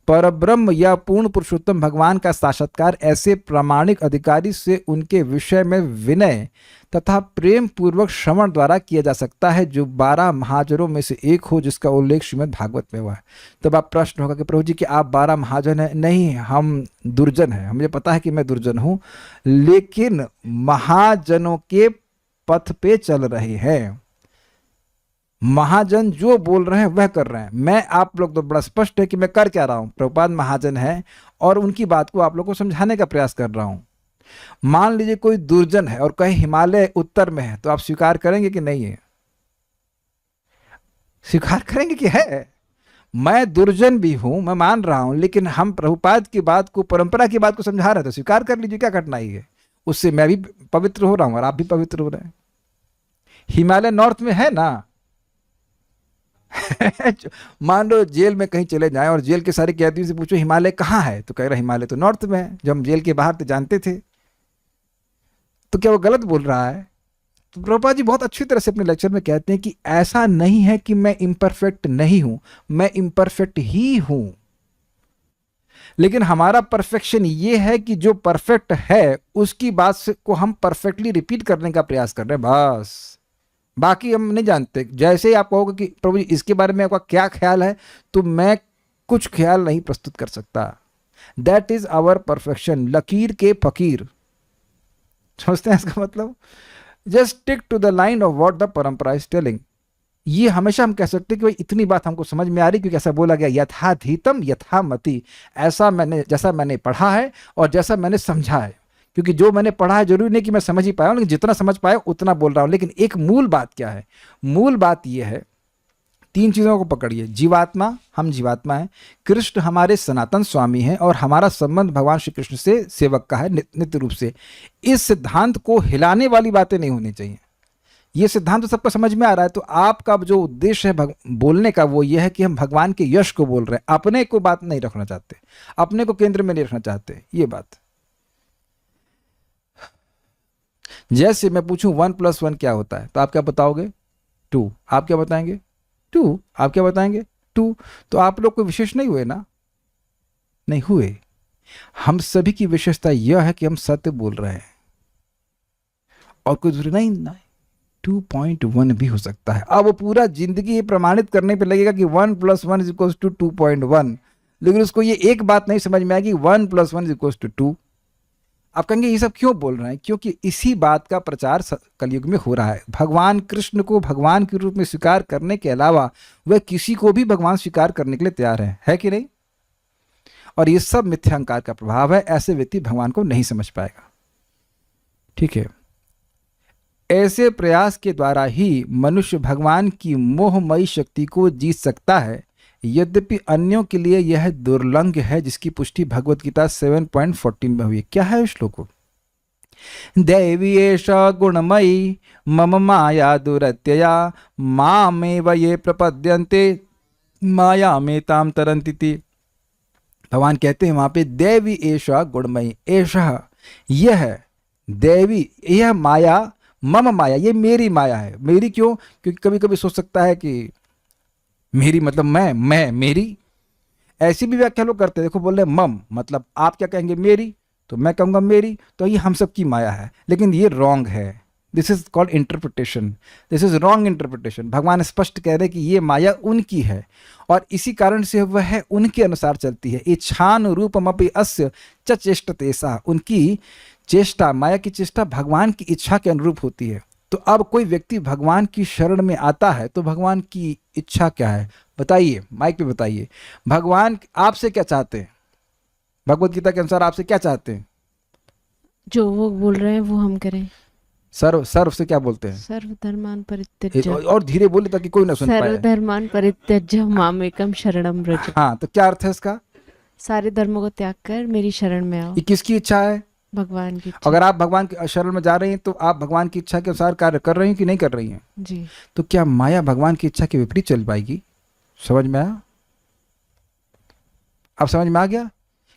परब्रह्म या पूर्ण पुरुषोत्तम भगवान का साक्षात्कार ऐसे प्रामाणिक अधिकारी से उनके विषय में विनय तथा प्रेम पूर्वक श्रवण द्वारा किया जा सकता है, जो 12 महाजनों में से एक हो, जिसका उल्लेख श्रीमद् भागवत में हुआ है। तब आप प्रश्न होगा कि प्रभु जी कि आप 12 महाजन हैं? नहीं, हम दुर्जन हैं। मुझे पता है कि मैं दुर्जन हूं, लेकिन महाजनों के पथ पे चल रहे हैं। महाजन जो बोल रहे हैं वह कर रहे हैं। मैं, आप लोग तो बड़ा स्पष्ट है कि मैं कर क्या रहा हूं। प्रभुपाद महाजन है और उनकी बात को आप लोग को समझाने का प्रयास कर रहा हूं। मान लीजिए कोई दुर्जन है और कहीं हिमालय उत्तर में है, तो आप स्वीकार करेंगे कि नहीं है? स्वीकार करेंगे कि है? मैं दुर्जन भी हूं, मैं मान रहा हूं, लेकिन हम प्रभुपाद की बात को, परंपरा की बात को समझा रहे हैं, तो स्वीकार कर लीजिए, क्या कठिनाई है? उससे मैं भी पवित्र हो रहा हूं और आप भी पवित्र हो रहे हैं। हिमालय नॉर्थ में है ना। मान लो जेल में कहीं चले जाएं और जेल के सारे कैदियों से पूछो हिमालय कहाँ है, तो कह रहा हिमालय तो नॉर्थ में है। जब हम जेल के बाहर थे जानते थे, तो क्या वो गलत बोल रहा है? तो प्रभुपाद जी बहुत अच्छी तरह से अपने लेक्चर में कहते हैं कि ऐसा नहीं है कि मैं इम्परफेक्ट नहीं हूं, मैं इम्परफेक्ट ही हूं। लेकिन हमारा परफेक्शन ये है कि जो परफेक्ट है उसकी बात को हम परफेक्टली रिपीट करने का प्रयास कर रहे हैं, बस। बाकी हम नहीं जानते। जैसे ही आप कहोगे कि प्रभु जी इसके बारे में आपका क्या ख्याल है, तो मैं कुछ ख्याल नहीं प्रस्तुत कर सकता। That is our perfection. लकीर के फकीर, समझते हैं इसका मतलब? Just stick to the line of what the parampara is telling. ये हमेशा हम कह सकते हैं कि भाई इतनी बात हमको समझ में आ रही, क्योंकि ऐसा बोला गया, यथाधीतम यथामति, ऐसा मैंने, जैसा मैंने पढ़ा है और जैसा मैंने समझा है। क्योंकि जो मैंने पढ़ा है जरूरी नहीं कि मैं समझ ही पाया हूं, लेकिन जितना समझ पाया उतना बोल रहा हूं। लेकिन एक मूल बात क्या है? मूल बात यह है, तीन चीज़ों को पकड़िए। जीवात्मा, हम जीवात्मा हैं, कृष्ण हमारे सनातन स्वामी हैं, और हमारा संबंध भगवान श्री कृष्ण से सेवक का है नित्य रूप से। इस सिद्धांत को हिलाने वाली बातें नहीं होनी चाहिए। ये सिद्धांत तो सबको समझ में आ रहा है। तो आपका जो उद्देश्य है बोलने का, वो ये है कि हम भगवान के यश को बोल रहे हैं, अपने को बात नहीं रखना चाहते, अपने को केंद्र में नहीं रखना चाहते। ये बात, जैसे मैं पूछूं 1+1 क्या होता है, तो आप क्या बताओगे? 2। आप क्या बताएंगे? 2। आप क्या बताएंगे? 2। तो आप लोग कोई विशेष नहीं हुए ना? नहीं हुए। हम सभी की विशेषता यह है कि हम सत्य बोल रहे हैं, और कोई जरूरी नहीं ना 2.1 भी हो सकता है। अब वो पूरा जिंदगी ये प्रमाणित करने पे लगेगा कि 1+1 = 2.1, लेकिन उसको ये एक बात नहीं समझ में आएगी 1+1 = 2। आप कहेंगे ये सब क्यों बोल रहे हैं? क्योंकि इसी बात का प्रचार कलयुग में हो रहा है। भगवान कृष्ण को भगवान के रूप में स्वीकार करने के अलावा वह किसी को भी भगवान स्वीकार करने के लिए तैयार है कि नहीं? और ये सब मिथ्यांकार का प्रभाव है। ऐसे व्यक्ति भगवान को नहीं समझ पाएगा। ठीक है, ऐसे प्रयास के द्वारा ही मनुष्य भगवान की मोहमयी शक्ति को जीत सकता है। यद्यपि अन्यों के लिए यह दुर्लंघ है, जिसकी पुष्टि भगवत गीता 7.14 में हुई है। क्या है श्लोक? देवी एषा गुणमयी मम माया दुरत्यया मामेव ये प्रपद्यन्ते माया में ताम तरन्ति। भगवान कहते हैं वहां पे, देवी एषा गुणमयी, एषा यह देवी, यह माया, मम माया, ये मेरी माया है। मेरी क्यों? क्योंकि कभी कभी सोच सकता है कि मेरी मतलब मैं मेरी, ऐसी भी व्याख्या लोग करते हैं। देखो, बोल रहे मम मतलब आप क्या कहेंगे? मेरी, तो मैं कहूंगा मेरी, तो ये हम सब की माया है। लेकिन ये रॉन्ग है। This is called interpretation. This is wrong interpretation. भगवान स्पष्ट कह रहे हैं कि ये माया उनकी है, और इसी कारण से वह उनके अनुसार चलती है। इच्छानुरूपमपि अस्य च चेष्टते सा। उनकी चेष्टा, माया की चेष्टा भगवान की इच्छा के अनुरूप होती है। तो अब कोई व्यक्ति भगवान की शरण में आता है, तो भगवान की इच्छा क्या है? बताइए, माइक पे बताइए। भगवान आपसे क्या चाहते हैं? भगवत गीता के अनुसार आपसे क्या चाहते हैं? जो वो बोल रहे हैं वो हम करें। सर्व से क्या बोलते हैं? सर्वधर्मान् परित्यज्य, और धीरे बोले ताकि कोई ना सुन पाए। सर्वधर्मान् परित्यज्य मामेकं शरणं व्रज। हाँ, तो क्या अर्थ है इसका? सारे धर्मों को त्याग कर मेरी शरण में आओ। ये किसकी इच्छा है? भगवान की इच्छा। अगर आप भगवान की शरण में जा रही हैं, तो आप भगवान की इच्छा के अनुसार कार्य कर रही हैं कि नहीं कर रही हैं? जी। तो क्या माया भगवान की इच्छा के विपरीत चल पाएगी? समझ में आया? अब समझ में आ गया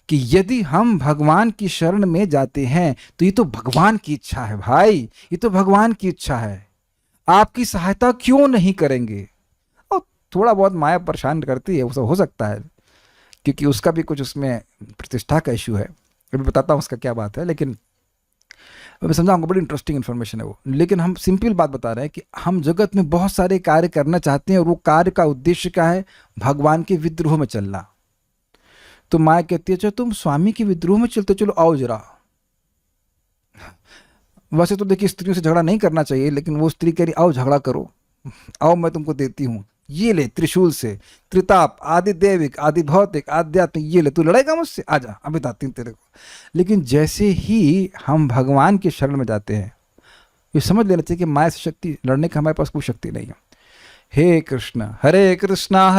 कि यदि हम भगवान की शरण में जाते हैं, तो ये तो भगवान की इच्छा है भाई, ये तो भगवान की इच्छा है। आपकी सहायता क्यों नहीं करेंगे? और थोड़ा बहुत माया परेशान करती है, वो सब हो सकता है, क्योंकि उसका भी कुछ उसमें प्रतिष्ठा का इश्यू है। अभी बताता हूँ उसका क्या बात है, लेकिन मैं समझाऊंगा। बड़ी इंटरेस्टिंग इन्फॉर्मेशन है वो। लेकिन हम सिंपल बात बता रहे हैं कि हम जगत में बहुत सारे कार्य करना चाहते हैं, और वो कार्य का उद्देश्य क्या है? भगवान के विद्रोह में चलना। तो माया कहती है, चलो तुम स्वामी के विद्रोह में चलते, चलो आओ जरा। वैसे तो देखिए, स्त्रियों से झगड़ा नहीं करना चाहिए, लेकिन वो स्त्री कह रही आओ झगड़ा करो, आओ मैं तुमको देती हूँ, ये ले त्रिशूल से, त्रिताप, आदि दैविक, आदि भौतिक, आध्यात्मिक, ये ले, तू लड़ेगा मुझसे, आजा अभी बताती हूँ तेरे को। लेकिन जैसे ही हम भगवान की शरण में जाते हैं, ये समझ लेना चाहिए कि माया से शक्ति लड़ने की हमारे पास कोई शक्ति नहीं है। हे कृष्ण हरे कृष्णा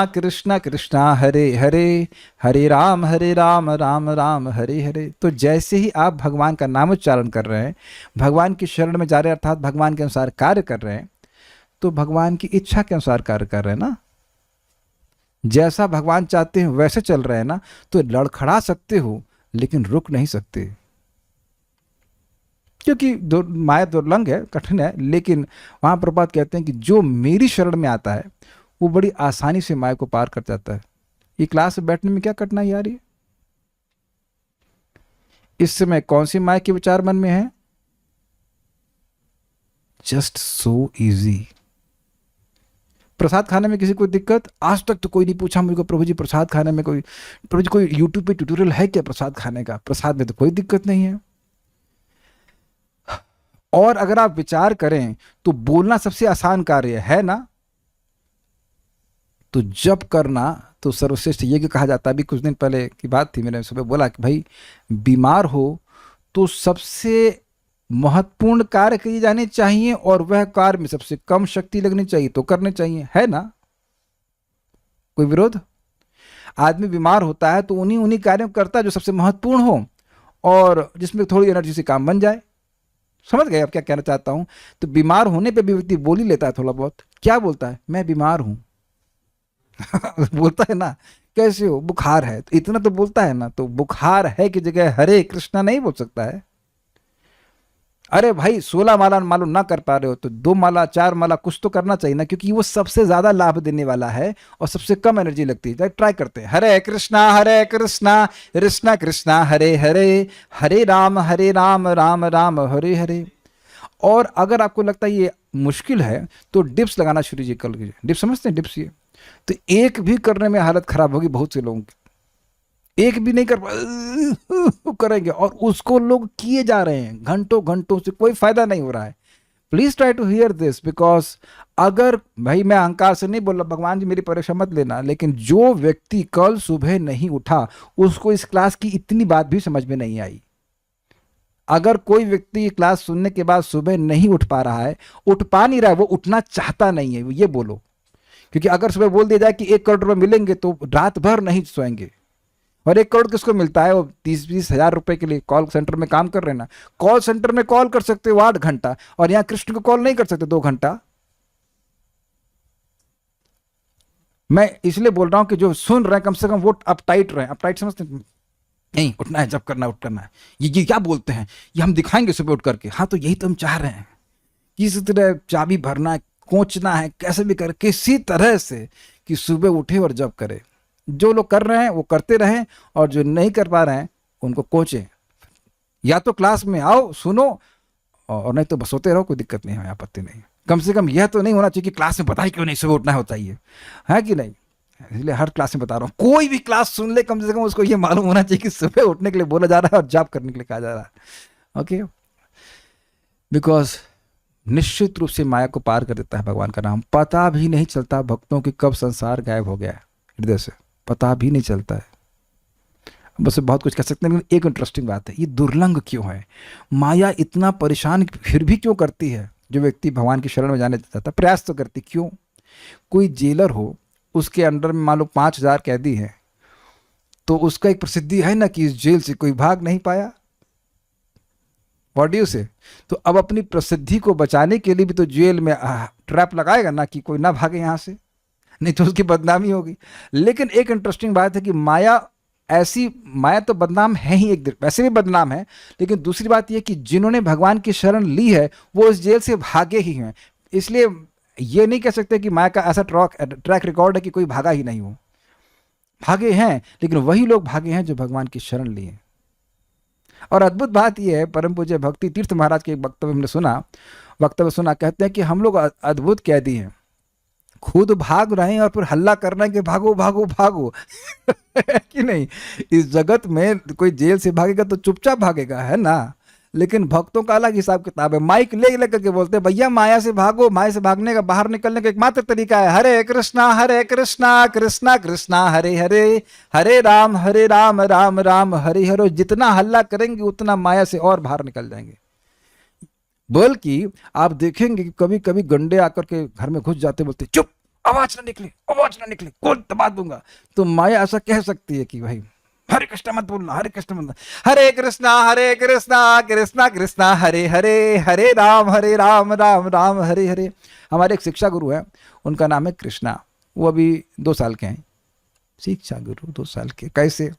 कृष्ण कृष्णा हरे हरे, हरे राम राम राम हरे हरे। तो जैसे ही आप भगवान का नाम उच्चारण कर रहे हैं, भगवान की शरण में जा रहे हैं, अर्थात भगवान के अनुसार कार्य कर रहे हैं, तो भगवान की इच्छा के अनुसार कार्य कर रहे हैं ना। जैसा भगवान चाहते हैं वैसे चल रहे हैं ना। तो लड़खड़ा सकते हो, लेकिन रुक नहीं सकते, क्योंकि माया दुर्लंघ है, कठिन है। लेकिन वहां प्रभुपाद कहते हैं कि जो मेरी शरण में आता है, वो बड़ी आसानी से माया को पार कर जाता है। ये क्लास में बैठने में क्या कठिनाई आ रही है? इस समय कौन सी माया के विचार मन में है? Just so easy. प्रसाद खाने में किसी को दिक्कत? आज तक तो कोई नहीं पूछा मुझको, प्रभु जी प्रसाद खाने में कोई, प्रभु जी कोई यूट्यूब पे ट्यूटोरियल है क्या प्रसाद खाने का? प्रसाद में तो कोई दिक्कत नहीं है। और अगर आप विचार करें तो बोलना सबसे आसान कार्य है ना, तो जप करना तो सर्वश्रेष्ठ यज्ञ कहा जाता है। अभी कुछ दिन पहले की बात थी, मैंने सुबह बोला कि भाई बीमार हो तो सबसे महत्वपूर्ण कार्य किए जाने चाहिए और वह कार्य में सबसे कम शक्ति लगनी चाहिए तो करने चाहिए, है ना? कोई विरोध? आदमी बीमार होता है तो उन्हीं उन्हीं कार्यों करता है जो सबसे महत्वपूर्ण हो और जिसमें थोड़ी एनर्जी से काम बन जाए। समझ गए आप क्या कहना चाहता हूं? तो बीमार होने पे भी व्यक्ति बोल ही लेता है थोड़ा बहुत। क्या बोलता है? मैं बीमार हूं। बोलता है ना, कैसे हो? बुखार है, तो इतना तो बोलता है ना। तो बुखार है की जगह हरे कृष्णा नहीं बोल सकता है? अरे भाई 16 माला मालूम ना कर पा रहे हो तो 2 माला 4 माला कुछ तो करना चाहिए ना, क्योंकि वो सबसे ज्यादा लाभ देने वाला है और सबसे कम एनर्जी लगती है। ट्राई करते हैं, हरे कृष्णा कृष्णा कृष्णा हरे हरे, हरे राम राम राम हरे हरे। और अगर आपको लगता है ये मुश्किल है तो डिप्स लगाना शुरू कर लीजिए। डिप्स समझते हैं? डिप्स ये तो एक भी करने में हालत खराब होगी बहुत से लोगों की। एक भी नहीं कर करेंगे और उसको लोग किए जा रहे हैं घंटों घंटों से, कोई फायदा नहीं हो रहा है। Please try to hear this, because अगर भाई मैं अहंकार से नहीं बोल रहा, भगवान जी मेरी परीक्षा मत लेना, लेकिन जो व्यक्ति कल सुबह नहीं उठा उसको इस क्लास की इतनी बात भी समझ में नहीं आई। अगर कोई व्यक्ति क्लास सुनने के बाद सुबह नहीं उठ पा रहा है, उठ पा नहीं रहा है, वो उठना चाहता नहीं है, ये बोलो। क्योंकि अगर सुबह बोल दिया जाए कि 1 करोड़ रुपए मिलेंगे तो रात भर नहीं सोएंगे। और 1 करोड़ किसको मिलता है? वो 30-20 हजार रुपए के लिए कॉल सेंटर में काम कर रहे हैं ना। कॉल सेंटर में कॉल कर सकते हो 8 घंटा और यहां कृष्ण को कॉल नहीं कर सकते 2 घंटा। मैं इसलिए बोल रहा हूं कि जो सुन रहे हैं कम से कम वो अपटाइट रहे। अपटाइट समझते हैं? नहीं, उठना है, जब करना उठ करना है। ये क्या बोलते हैं? ये हम दिखाएंगे सुबह उठ करके। हाँ, तो यही तो हम चाह रहे हैं। किसी तरह चाबी भरना है, कोचना है, कैसे भी कर किसी तरह से कि सुबह उठे और जब करे। जो लोग कर रहे हैं वो करते रहें और जो नहीं कर पा रहे हैं उनको कोचें। या तो क्लास में आओ सुनो और नहीं तो बस सोते रहो, कोई दिक्कत नहीं है, आपत्ति नहीं। कम से कम यह तो नहीं होना चाहिए कि क्लास में पता ही क्यों नहीं सुबह उठना होता है कि नहीं? इसलिए हर क्लास में बता रहा हूँ, कोई भी क्लास सुन ले कम से कम उसको ये मालूम होना चाहिए कि सुबह उठने के लिए बोला जा रहा है और जाप करने के लिए कहा जा रहा है। ओके, बिकॉज निश्चित रूप से माया को पार कर देता है भगवान का नाम। पता भी नहीं चलता भक्तों की कब संसार गायब हो गया है हृदय से, पता भी नहीं चलता है। बस बहुत कुछ कह सकते हैं, लेकिन एक इंटरेस्टिंग बात है, ये दुर्लंघ क्यों है? माया इतना परेशान फिर भी क्यों करती है? जो व्यक्ति भगवान की शरण में जाने चाहता है प्रयास तो करती, क्यों? कोई जेलर हो, उसके अंडर में मान लो 5000 कैदी हैं, तो उसका एक प्रसिद्धि है ना कि इस जेल से कोई भाग नहीं पाया। व्हाट डू यू से? तो अब अपनी प्रसिद्धि को बचाने के लिए भी तो जेल में ट्रैप लगाएगा ना कि कोई ना भागे यहाँ से, नहीं तो उसकी बदनामी होगी। लेकिन एक इंटरेस्टिंग बात है कि माया ऐसी, माया तो बदनाम है ही, एक वैसे भी बदनाम है, लेकिन दूसरी बात यह कि जिन्होंने भगवान की शरण ली है वो इस जेल से भागे ही हैं। इसलिए ये नहीं कह सकते कि माया का ऐसा ट्रैक रिकॉर्ड है कि कोई भागा ही नहीं हो। भागे हैं, लेकिन वही लोग भागे हैं जो भगवान की शरण लिए। और अद्भुत बात यह है, परम पूज्य भक्ति तीर्थ महाराज के एक वक्तव्य सुना, कहते हैं कि हम लोग अद्भुत कैदी हैं, खुद भाग रहे हैं और फिर हल्ला करना है कि भागो भागो भागो। कि नहीं? इस जगत में कोई जेल से भागेगा तो चुपचाप भागेगा, है ना? लेकिन भक्तों का अलग हिसाब किताब है। माइक ले लेकर के बोलते हैं भैया माया से भागो, माया से भागने का, बाहर निकलने का एकमात्र तरीका है हरे कृष्णा कृष्णा कृष्णा हरे हरे, हरे राम राम राम हरे हरे। जितना हल्ला करेंगे उतना माया से और बाहर निकल जाएंगे। बल्कि आप देखेंगे कि कभी कभी गंडे आकर के घर में घुस जाते, बोलते चुप, आवाज ना निकले, कौन दबा दूंगा। तो माया ऐसा कह सकती है कि भाई हरे कृष्णा मत बोलना, हरे कृष्णा मत, हरे कृष्णा कृष्णा कृष्णा हरे हरे, हरे राम राम राम हरे हरे। हमारे एक शिक्षा गुरु है, उनका नाम है कृष्णा, वो अभी 2 साल के हैं। शिक्षा गुरु 2 साल के, कैसे?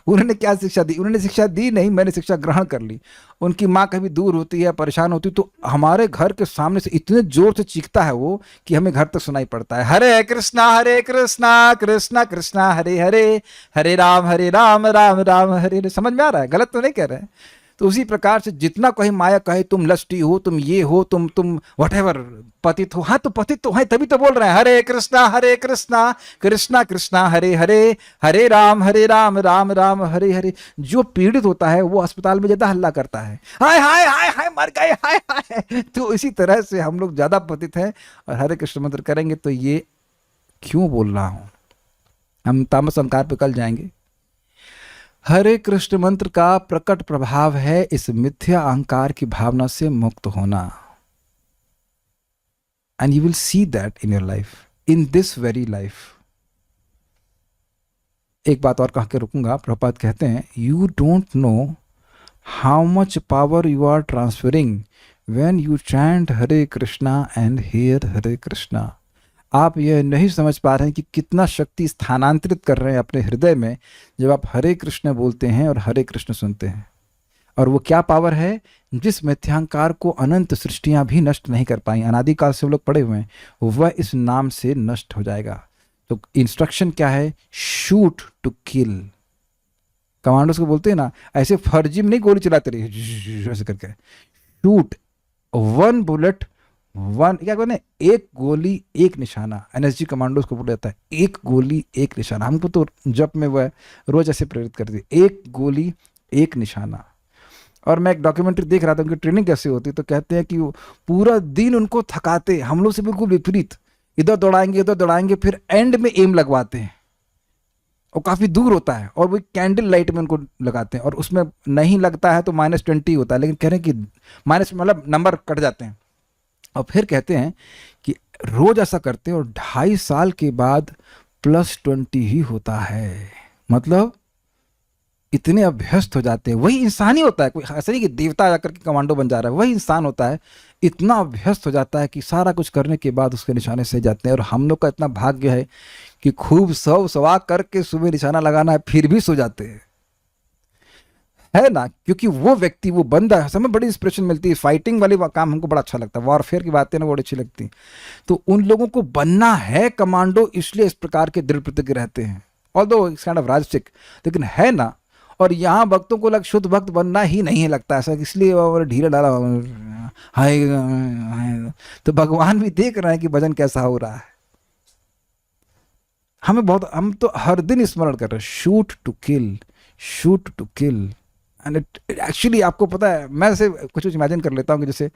उन्होंने क्या शिक्षा दी? उन्होंने शिक्षा दी नहीं, मैंने शिक्षा ग्रहण कर ली। उनकी माँ कभी दूर होती है, परेशान होती, तो हमारे घर के सामने से इतने जोर से चीखता है वो कि हमें घर तक सुनाई पड़ता है, हरे कृष्णा कृष्णा कृष्णा हरे हरे, हरे राम राम राम हरे हरे। समझ में आ रहा है? गलत तो नहीं कह रहे हैं? तो उसी प्रकार से जितना कोई माया कहे तुम लस्टी हो, तुम ये हो, तुम वटेवर पतित हो, हाँ तो पतित तो है, तभी तो बोल रहे हैं हरे कृष्णा कृष्णा कृष्णा हरे हरे, हरे राम राम राम हरे हरे। जो पीड़ित होता है वो अस्पताल में ज्यादा हल्ला करता है, हाय हाय हाय हाय मर गए, हाय हाय। तो इसी तरह से हम लोग ज्यादा पतित हैं, और हरे कृष्ण मंत्र करेंगे तो ये क्यों बोल रहा हूं, हम तामस अहंकार पे कल जाएंगे। हरे कृष्ण मंत्र का प्रकट प्रभाव है इस मिथ्या अहंकार की भावना से मुक्त होना। And you will see that in your life, in this very life. एक बात और कह के रुकूंगा। प्रभुपाद कहते हैं, you don't know how much power you are transferring when you chant Hare Krishna and hear Hare Krishna. आप यह नहीं समझ पा रहे हैं कि कितना शक्ति स्थानांतरित कर रहे हैं अपने हृदय में जब आप हरे कृष्ण बोलते हैं और हरे कृष्ण सुनते हैं। और वो क्या पावर है, जिस मिथ्यांकार को अनंत सृष्टियां भी नष्ट नहीं कर पाई, अनादिकाल से हम लोग पढ़े हुए हैं, वह इस नाम से नष्ट हो जाएगा। तो इंस्ट्रक्शन क्या है? Shoot to kill. कमांडोज को बोलते हैं ना, ऐसे फर्जी में नहीं गोली चलाते रहिए ऐसे करके, शूट वन बुलेट वन, क्या कहते हैं, एक गोली एक निशाना। एनएसजी कमांडोज को बोला जाता है एक गोली एक निशाना। हमको तो जब में वह रोज ऐसे प्रेरित करती है, एक गोली एक निशाना। और मैं एक डॉक्यूमेंट्री देख रहा था, उनकी ट्रेनिंग कैसे होती है, तो कहते हैं कि वो पूरा दिन उनको थकाते, हम लोग से बिल्कुल विपरीत, इधर दौड़ाएंगे फिर एंड में एम लगवाते हैं, और काफ़ी दूर होता है, और वो कैंडल लाइट में उनको लगाते हैं, और उसमें नहीं लगता है तो -20 होता है, लेकिन कह रहे हैं कि माइनस मतलब नंबर कट जाते हैं। और फिर कहते हैं कि रोज ऐसा करते हैं और 2.5 साल के बाद +20 ही होता है। मतलब इतने अभ्यस्त हो जाते हैं। वही इंसान ही होता है, कोई ऐसा नहीं कि देवता जाकर के कमांडो बन जा रहा है, वही इंसान होता है, इतना अभ्यस्त हो जाता है कि सारा कुछ करने के बाद उसके निशाने सही जाते हैं। और हम लोग का इतना भाग्य है कि खूब सवा करके सुबह निशाना लगाना है, फिर भी सो जाते हैं, है ना? क्योंकि वो व्यक्ति, वो बंदा, हमें बड़ी इंस्पिरेशन मिलती है। फाइटिंग वाली काम हमको बड़ा अच्छा लगता है, वॉरफेयर की बातें ना बड़ी अच्छी लगती हैं। तो उन लोगों को बनना है कमांडो, इसलिए इस प्रकार के दृढ़ प्रतिज्ञ रहते हैं, ऑल्दो इट्स काइंड ऑफ राजसिक, लेकिन है ना। और यहाँ भक्तों को शुद्ध भक्त बनना ही नहीं है लगता ऐसा, इसलिए वो ढीला डाला हाय। तो भगवान भी देख रहे हैं कि भजन कैसा हो रहा है। हम तो हर दिन स्मरण कर रहे हैं, shoot to kill, shoot to kill. And actually आपको पता है, मैं से कुछ इमेजिन कर लेता हूँ कि जैसे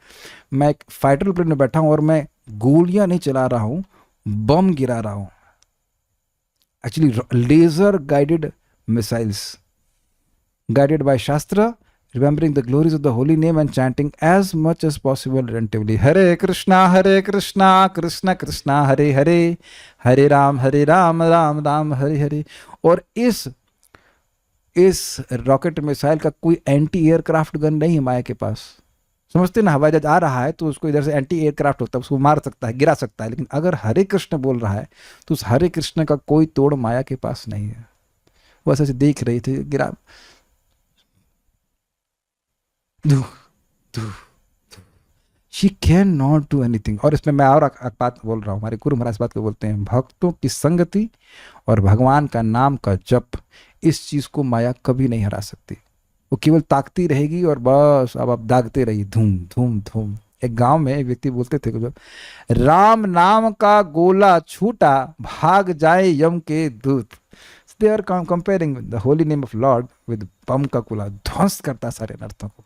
मैं एक फाइटर प्लेन में बैठा हूँ और मैं गोलियां नहीं चला रहा हूँ, बम गिरा रहा हूँ। Actually laser guided missiles, guided by Shastra, remembering the glories of the holy name and chanting as much as possible attentively. Hare Krishna, Krishna Krishna, Hare Hare, Hare Ram, Ram Ram, Hare Hare. और इस rocket missile का कोई anti aircraft gun नहीं है माया के पास। समझते ना, हवाई जहाज आ रहा है तो उसको इधर से एंटी एयरक्राफ्ट होता है, उसको मार सकता है, गिरा सकता है। लेकिन अगर हरे कृष्ण बोल रहा है तो उस हरे कृष्ण का कोई तोड़ माया के पास नहीं है। वो ऐसे देख रही थी, गिरा she can not do anything. और इसमें मैं और एक बात बोल रहा हूँ, हमारे गुरु महाराज बात को बोलते हैं, भक्तों की संगति और भगवान का नाम का जप, इस चीज को माया कभी नहीं हरा सकती। वो केवल ताकती रहेगी और बस अब आप दागते रहिए, धूम धूम धूम। एक गांव में एक व्यक्ति बोलते थे, जब राम नाम का गोला छूटा भाग जाए यम के दूत। They are comparing the holy name of lord with bomb का गोला, ध्वंस करता सारे अनर्थों को।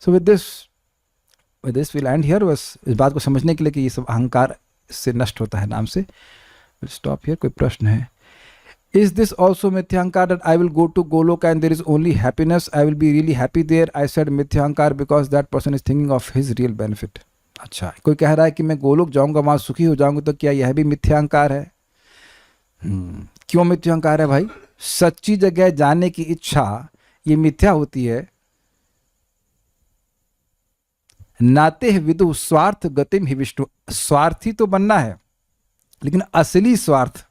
So with this we'll end here। बस इस बात को समझने के लिए कि ये सब अहंकार से नष्ट होता है नाम से। We'll stop here। कोई प्रश्न है? Is this also मिथ्यांकार that I will go to Golok and there is only happiness, I will be really happy there? I said मिथ्यांकार because that person is thinking of his real benefit। अच्छा, कोई कह रहा है कि मैं गोलोक जाऊंगा, वहां सुखी हो जाऊंगा, तो क्या यह भी मिथ्यांकार है? क्यों मिथ्यांकार है भाई? सच्ची जगह जाने की इच्छा ये मिथ्या होती है। नाते विदु स्वार्थ गतिम ही विष्णु। स्वार्थी तो बनना है, लेकिन असली स्वार्थ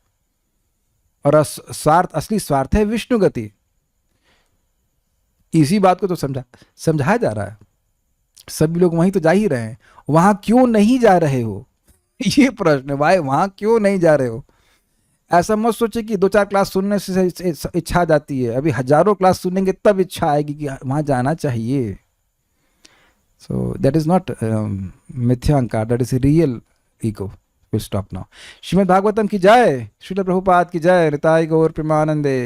और स्वार्थ, असली स्वार्थ है विष्णु गति। इसी बात को तो समझाया जा रहा है। सभी लोग वहीं तो जा ही रहे हैं, वहां क्यों नहीं जा रहे हो? ये प्रश्न है, भाई वहां क्यों नहीं जा रहे हो? ऐसा मत सोचे कि 2-4 क्लास सुनने से इच्छा आ जाती है, अभी हजारों क्लास सुनेंगे तब इच्छा आएगी कि वहां जाना चाहिए। सो दैट इज नॉट मिथ्या अहंकार, that is real ego. Will stop now. Shrimad Bhagavatam की जय, श्रील प्रभुपाद की जय, निताई गौर प्रेमानंदे।